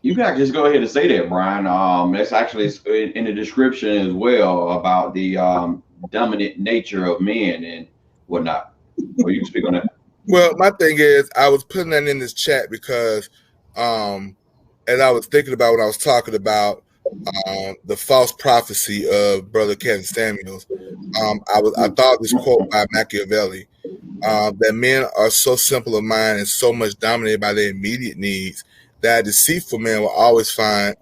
You can just go ahead and say that, Brian. That's actually in the description as well about the dominant nature of men and whatnot. Or you can speak on that. Well, my thing is, I was putting that in this chat because, as I was thinking about when I was talking about the false prophecy of Brother Kevin Samuels, I thought this quote by Machiavelli, that men are so simple of mind and so much dominated by their immediate needs that deceitful men will always find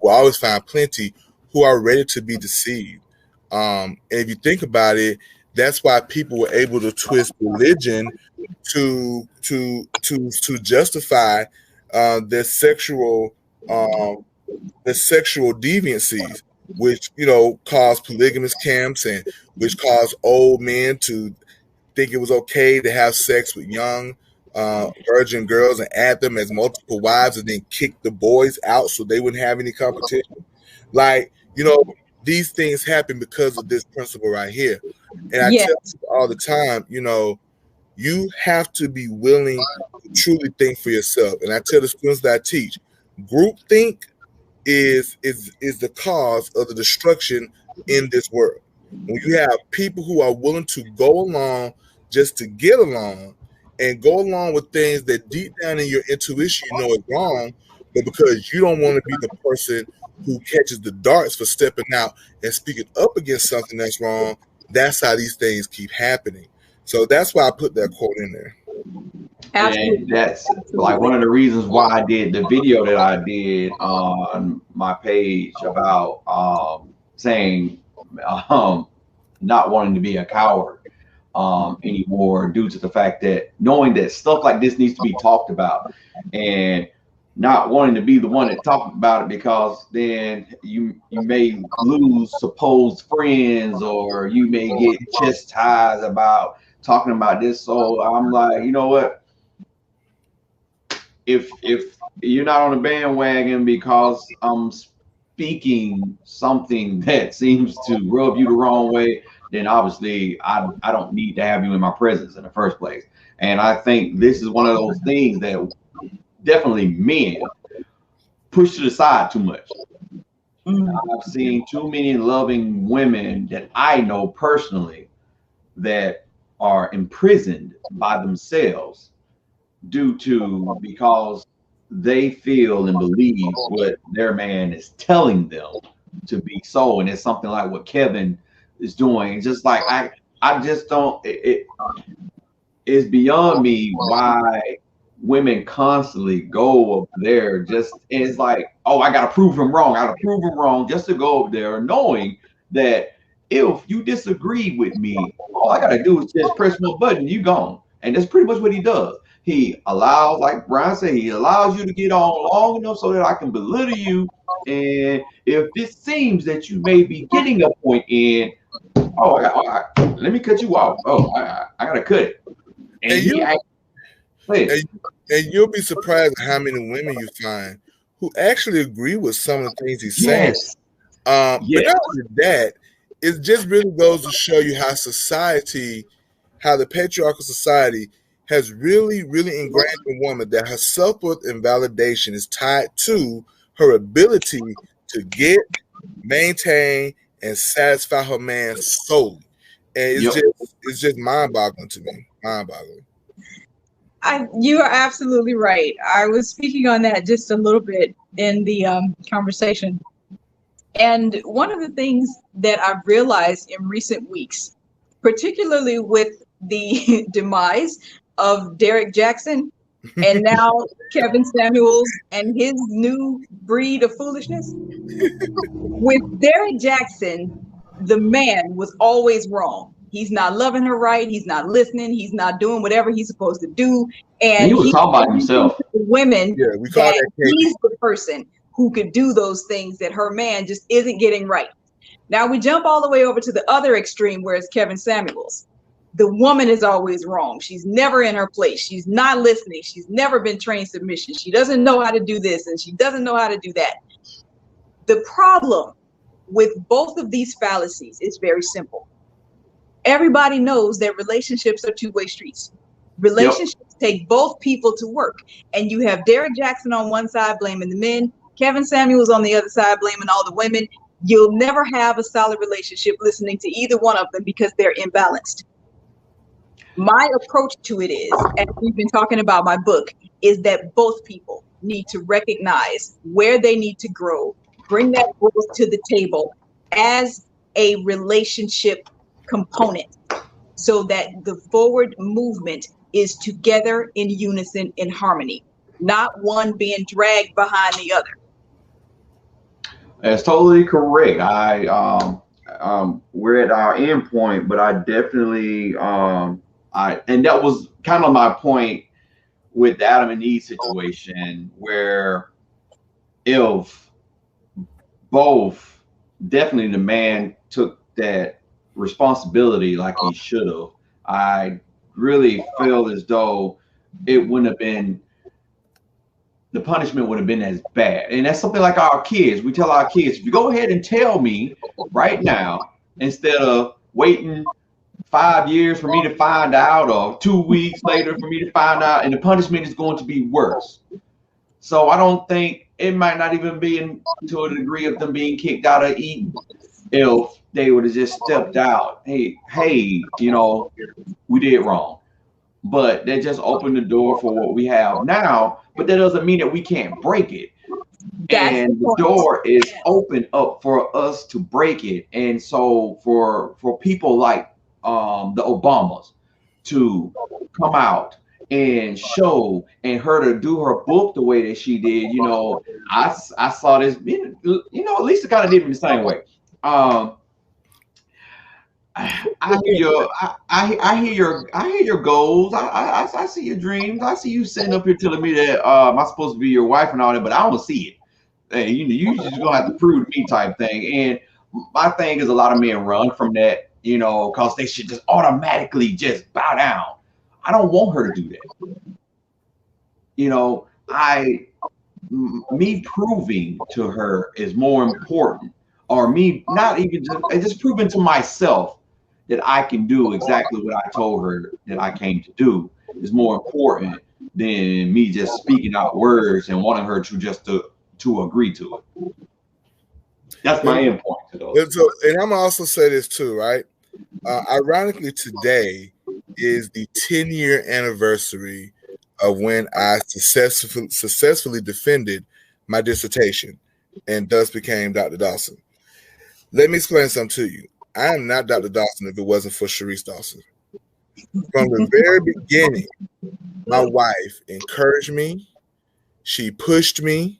plenty who are ready to be deceived. And if you think about it, that's why people were able to twist religion to justify their sexual deviancies, which cause polygamous camps and which cause old men to think it was okay to have sex with young virgin girls and add them as multiple wives and then kick the boys out so they wouldn't have any competition. Like, these things happen because of this principle right here. And I tell people all the time, you have to be willing to truly think for yourself. And I tell the students that I teach, groupthink is the cause of the destruction in this world. When you have people who are willing to go along just to get along and go along with things that deep down in your intuition you know is wrong, but because you don't want to be the person who catches the darts for stepping out and speaking up against something that's wrong, that's how these things keep happening. So that's why I put that quote in there. And that's like one of the reasons why I did the video that I did on my page about saying not wanting to be a coward anymore, due to the fact that knowing that stuff like this needs to be talked about, and not wanting to be the one that talks about it, because then you may lose supposed friends, or you may get chastised about talking about this. So I'm like, you know what? If you're not on the bandwagon because I'm speaking something that seems to rub you the wrong way, then obviously I don't need to have you in my presence in the first place. And I think this is one of those things that definitely men push to the side too much. I've seen too many loving women that I know personally that are imprisoned by themselves because they feel and believe what their man is telling them to be so. And it's something like what Kevin is doing. It's just like I just don't, it's beyond me why women constantly go up there. It's like, oh, I gotta prove him wrong, just to go up there, knowing that if you disagree with me, all I gotta do is just press one button, you gone. And that's pretty much what he does. He allows, like Brian said, he allows you to get on long enough so that I can belittle you. And if it seems that you may be getting a point in, let me cut you off. I gotta cut it. And you'll be surprised at how many women you find who actually agree with some of the things he's saying. But not only that, it just really goes to show you how the patriarchal society has really, really ingrained in woman that her self-worth and validation is tied to her ability to get, maintain, and satisfy her man solely. And it's just mind-boggling to me. Mind-boggling. You are absolutely right. I was speaking on that just a little bit in the conversation. And one of the things that I've realized in recent weeks, particularly with the demise of Derek Jackson and now Kevin Samuels and his new breed of foolishness, with Derek Jackson, the man was always wrong. He's not loving her right. He's not listening. He's not doing whatever he's supposed to do. And he was talking about himself. Women, Yeah, we call that he's the person who could do those things that her man just isn't getting right. Now we jump all the way over to the other extreme where it's Kevin Samuels. The woman is always wrong. She's never in her place. She's not listening. She's never been trained submission. She doesn't know how to do this and she doesn't know how to do that. The problem with both of these fallacies is very simple. Everybody knows that relationships are two-way streets. Relationships take both people to work. And you have Derek Jackson on one side blaming the men, Kevin Samuels on the other side blaming all the women. You'll never have a solid relationship listening to either one of them because they're imbalanced. My approach to it is, as we've been talking about my book, is that both people need to recognize where they need to grow, bring that growth to the table as a relationship component so that the forward movement is together in unison, in harmony, not one being dragged behind the other. That's totally correct. We're at our end point, but I definitely and that was kind of my point with the Adam and Eve situation, where if both, definitely the man took that responsibility like he should have, I really feel as though it wouldn't have been, the punishment would have been as bad. And that's something like our kids. We tell our kids, if you go ahead and tell me right now, instead of waiting 5 years for me to find out, or 2 weeks later for me to find out, and the punishment is going to be worse. So I don't think, it might not even be to a degree of them being kicked out of Eden if they would have just stepped out. Hey, you know, we did wrong. But they just opened the door for what we have now. But that doesn't mean that we can't break it. And the door is open up for us to break it. And so for people like the Obamas to come out and show, and her to do her book the way that she did, you know, I saw this, you know, at least it kind of did me the same way. I hear your goals. I see your dreams. I see you sitting up here telling me that am I supposed to be your wife and all that, but I don't see it. Hey, you just gonna have to prove to me type thing. And my thing is, a lot of men run from that, you know, because they should just automatically just bow down. I don't want her to do that. You know, me proving to her is more important, or me not even just proving to myself that I can do exactly what I told her that I came to do is more important than me just speaking out words and wanting her to just to agree to it. That's my end point to those. And I'm gonna also say this too, right? Ironically, today is the 10-year anniversary of when I successfully defended my dissertation and thus became Dr. Dawson. Let me explain something to you. I am not Dr. Dawson if it wasn't for Sharice Dawson. From the very beginning, my wife encouraged me. She pushed me.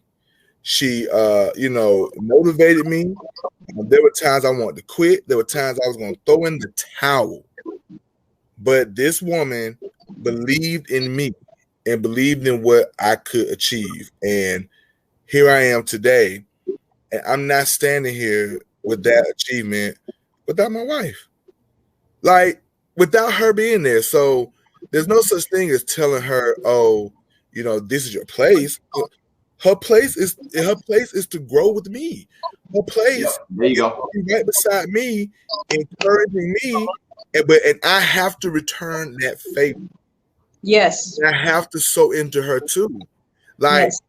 She, motivated me. There were times I wanted to quit. There were times I was going to throw in the towel. But this woman believed in me and believed in what I could achieve. And here I am today. And I'm not standing here with that achievement without my wife. Like, without her being there. So there's no such thing as telling her, oh, you know, this is your place. Her place is to grow with me. Her place there you go. is right beside me, encouraging me, and I have to return that favor. Yes. And I have to sow into her too. Like, yes.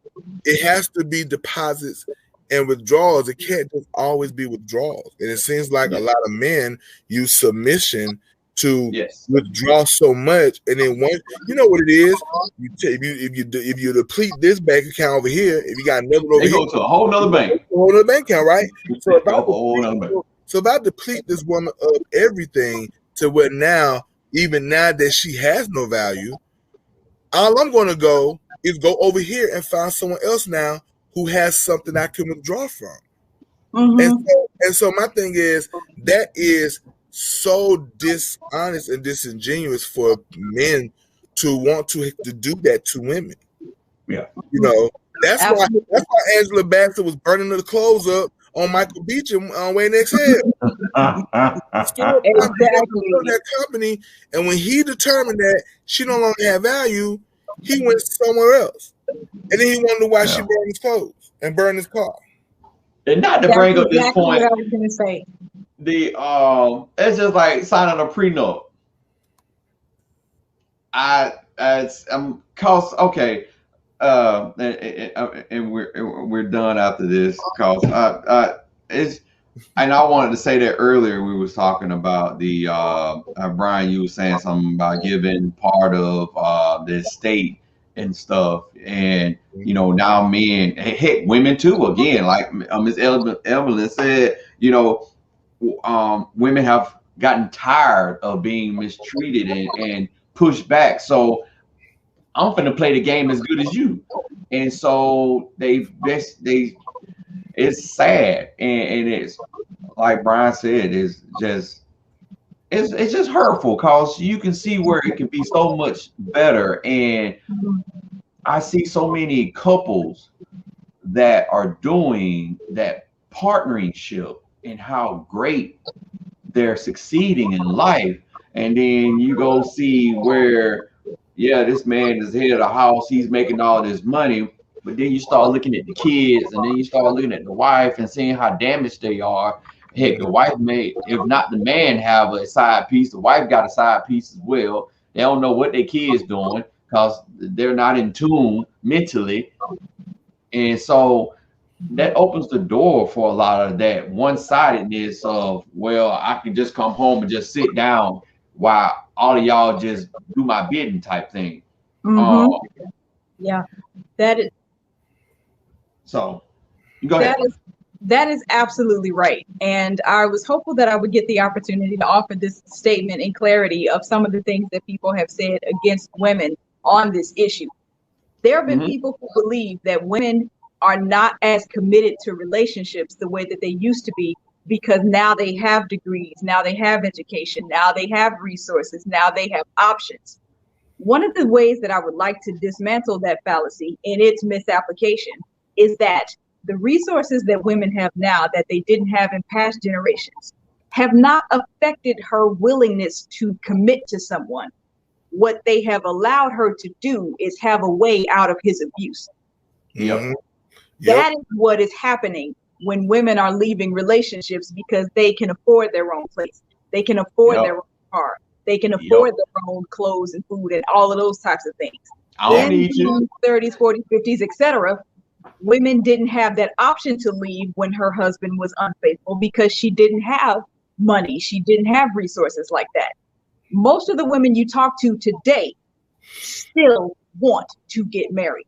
It has to be deposits and withdrawals. It can't just always be withdrawals. And it seems like a lot of men use submission to withdraw so much, and then once you know what it is, if you deplete this bank account over here, if you got another over here, go to a whole nother bank, account, right? So if I deplete this woman of everything to where now, even now that she has no value, all I'm going to go is go over here and find someone else now who has something I can withdraw from. And so my thing is, that is so dishonest and disingenuous for men to want to do that to women. Yeah. You know, that's Absolutely. why Angela Bassett was burning the clothes up on Michael Beach and Wayne XL. Exactly. That company, and when he determined that she no longer had value, he went somewhere else, and then he wondered why she burned his clothes and burned his car. And not to That's bring up this exactly point, what I was gonna say. it's just like signing a prenup. Okay. And we're done after this cause it's and I wanted to say that earlier. We was talking about the Brian, you was saying something about giving part of the estate and stuff, and you know now men, heck, women too. Again, like Miss Evelyn said, you know, women have gotten tired of being mistreated and pushed back. So I'm finna play the game as good as you, and so it's sad, and it's like Brian said, it's just hurtful because you can see where it can be so much better. And I see so many couples that are doing that partnership and how great they're succeeding in life. And then you go see where, yeah, this man is head of the house, he's making all this money. But then you start looking at the kids, and then you start looking at the wife and seeing how damaged they are. Heck, the wife may, if not the man, have a side piece. The wife got a side piece as well. They don't know what their kids doing because they're not in tune mentally. And so that opens the door for a lot of that one-sidedness of, well, I can just come home and just sit down while all of y'all just do my bidding type thing. Yeah, that is So you go ahead. that is absolutely right. And I was hopeful that I would get the opportunity to offer this statement in clarity of some of the things that people have said against women on this issue. There have been people who believe that women are not as committed to relationships the way that they used to be because now they have degrees, now they have education, now they have resources, now they have options. One of the ways that I would like to dismantle that fallacy in its misapplication is that the resources that women have now that they didn't have in past generations have not affected her willingness to commit to someone. What they have allowed her to do is have a way out of his abuse. That is what is happening when women are leaving relationships because they can afford their own place. They can afford their own car. They can afford their own clothes and food and all of those types of things. In the 30s, 40s, 50s, etc., women didn't have that option to leave when her husband was unfaithful because she didn't have money. She didn't have resources like that. Most of the women you talk to today still want to get married.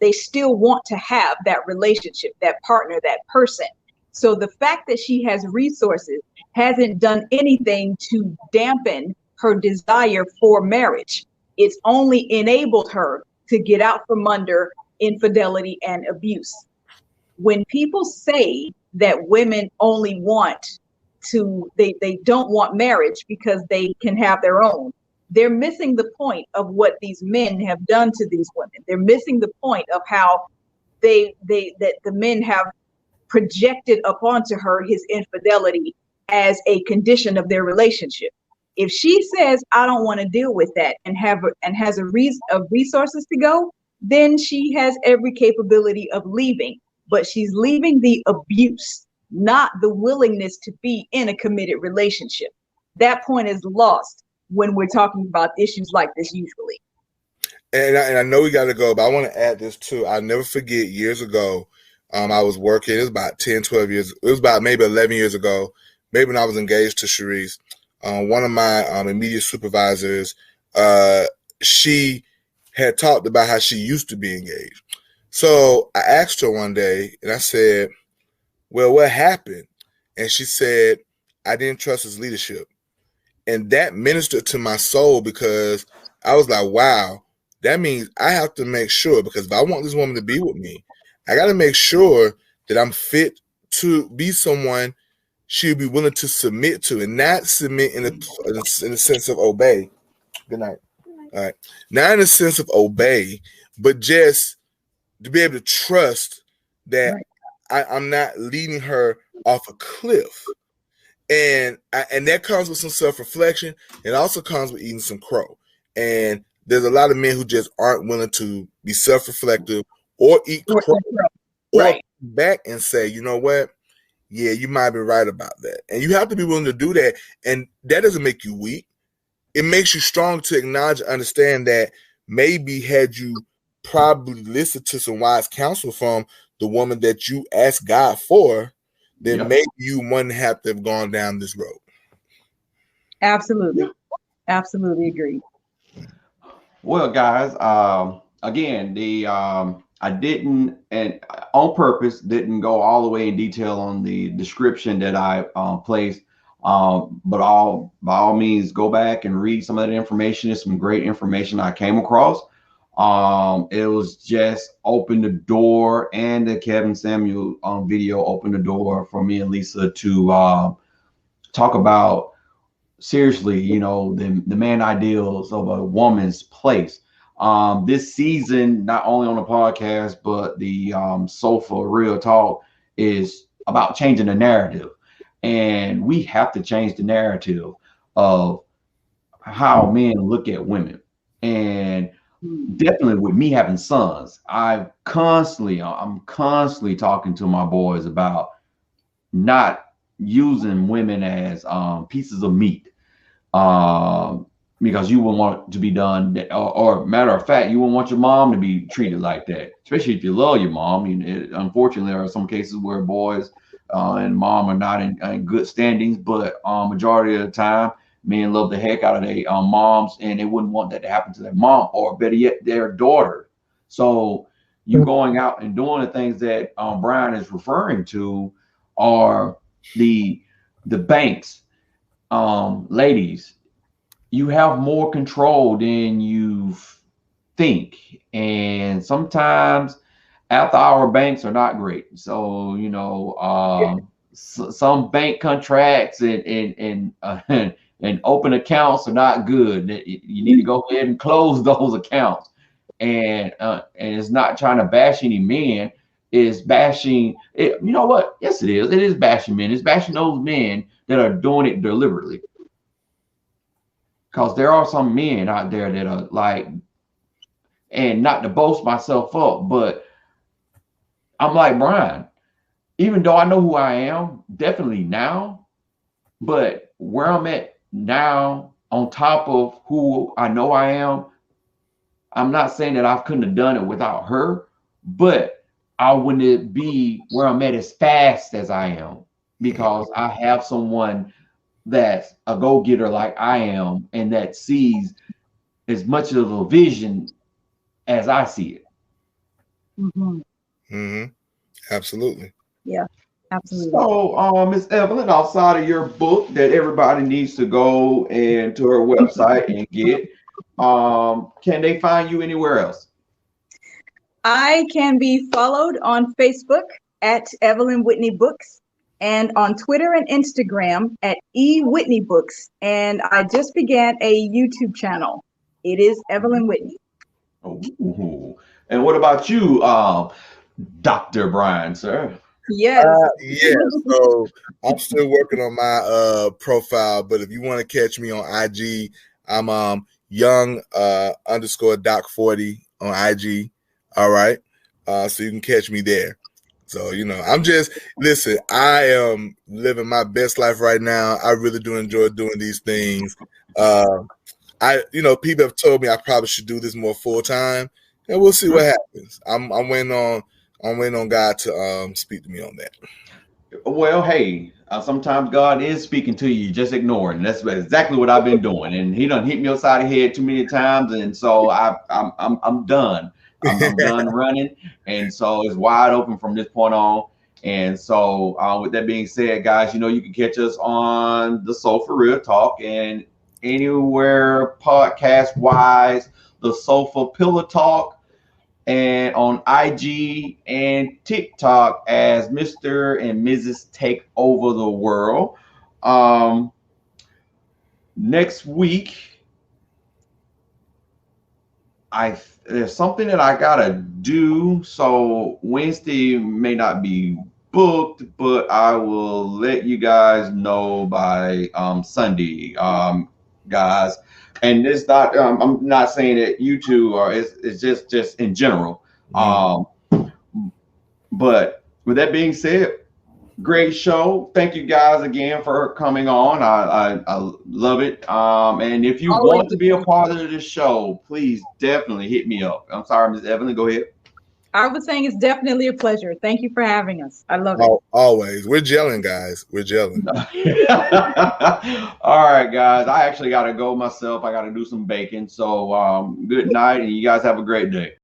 They still want to have that relationship, that partner, that person. So the fact that she has resources hasn't done anything to dampen her desire for marriage. It's only enabled her to get out from under infidelity and abuse. When people say that women only want to, they don't want marriage because they can have their own, they're missing the point of what these men have done to these women. They're missing the point of how that the men have projected upon to her his infidelity as a condition of their relationship. If she says, I don't want to deal with that and has a reason of resources to go, then she has every capability of leaving. But she's leaving the abuse, not the willingness to be in a committed relationship. That point is lost when we're talking about issues like this usually. And I know we got to go, but I want to add this too. I'll never forget years ago, I was working, it was about 10, 12 years, it was about maybe 11 years ago, maybe when I was engaged to Sharice. One of my immediate supervisors, she had talked about how she used to be engaged. So I asked her one day and I said, well, what happened? And she said, I didn't trust his leadership. And that ministered to my soul because I was like, wow, that means I have to make sure, because if I want this woman to be with me, I got to make sure that I'm fit to be someone she'll be willing to submit to, and not submit in the sense of obey. Good night. All right. Not in the sense of obey, but just to be able to trust that I'm not leading her off a cliff. And that comes with some self-reflection. It also comes with eating some crow. And there's a lot of men who just aren't willing to be self-reflective or eat crow or back and say, you know what? Yeah, you might be right about that. And you have to be willing to do that. And that doesn't make you weak. It makes you strong to acknowledge and understand that maybe had you probably listened to some wise counsel from the woman that you asked God for, then maybe you wouldn't have to have gone down this road. Absolutely. Absolutely agree. Well, guys, again, I didn't, and on purpose, didn't go all the way in detail on the description that I placed. But by all means, go back and read some of that information. It's some great information I came across. It was just opened the door, and the Kevin Samuel video opened the door for me and Lisa to talk about seriously, you know, the man ideals of a woman's place. This season, not only on the podcast, but the Sofa Real Talk is about changing the narrative. And we have to change the narrative of how men look at women. And definitely with me having sons, I'm constantly talking to my boys about not using women as pieces of meat, because you wouldn't want it to be done, or matter of fact, you wouldn't want your mom to be treated like that, especially if you love your mom. Unfortunately, there are some cases where boys and mom are not in good standings, but majority of the time, men love the heck out of their moms, and they wouldn't want that to happen to their mom, or better yet, their daughter. So you going out and doing the things that Brian is referring to are the banks. Ladies, you have more control than you think, and sometimes after hour banks are not great. So you know, some bank contracts and open accounts are not good. You need to go ahead and close those accounts. And it's not trying to bash any men. It's bashing it. You know what? Yes, it is. It is bashing men. It's bashing those men that are doing it deliberately. Because there are some men out there that are like, and not to boast myself up, but I'm like Brian, even though I know who I am, definitely now, but where I'm at now, on top of who I know I am, I'm not saying that I couldn't have done it without her, but I wouldn't be where I'm at as fast as I am, because I have someone that's a go-getter like I am, and that sees as much of a vision as I see it. Mm-hmm. Mm-hmm. Absolutely. Yeah, absolutely. So, Miss Evelyn, outside of your book that everybody needs to go and to her website and get, can they find you anywhere else? I can be followed on Facebook at Evelyn Whitney Books, and on Twitter and Instagram at Whitney Books. And I just began a YouTube channel. It is Evelyn Whitney. Oh, and what about you, Dr. Brian, sir? Yes. So I'm still working on my profile, but if you want to catch me on IG, I'm young _ doc40 on IG. All right. So you can catch me there. So, you know, listen, I am living my best life right now. I really do enjoy doing these things. People have told me I probably should do this more full time, and we'll see what happens. I'm waiting on God to speak to me on that. Well, hey, sometimes God is speaking to you, just ignore it. And that's exactly what I've been doing. And he done hit me upside the head too many times, and so I'm done. I'm done running, and so it's wide open from this point on. And so, with that being said, guys, you know you can catch us on the Sofa Real Talk and anywhere podcast wise, the Sofa Pillow Talk. and on IG and TikTok as Mr. and Mrs. Take Over the World. Next week, there's something that I gotta do, so Wednesday may not be booked, but I will let you guys know by Sunday, guys. And it's not I'm not saying that you two are, it's just in general. But with that being said, great show. Thank you guys again for coming on. I love it. And if you Always want to be a part of this show, please definitely hit me up. I'm sorry, Ms. Evelyn, go ahead. I was saying it's definitely a pleasure. Thank you for having us. I love it. Always. We're gelling, guys. We're gelling. All right, guys. I actually got to go myself. I got to do some baking. So good night, and you guys have a great day.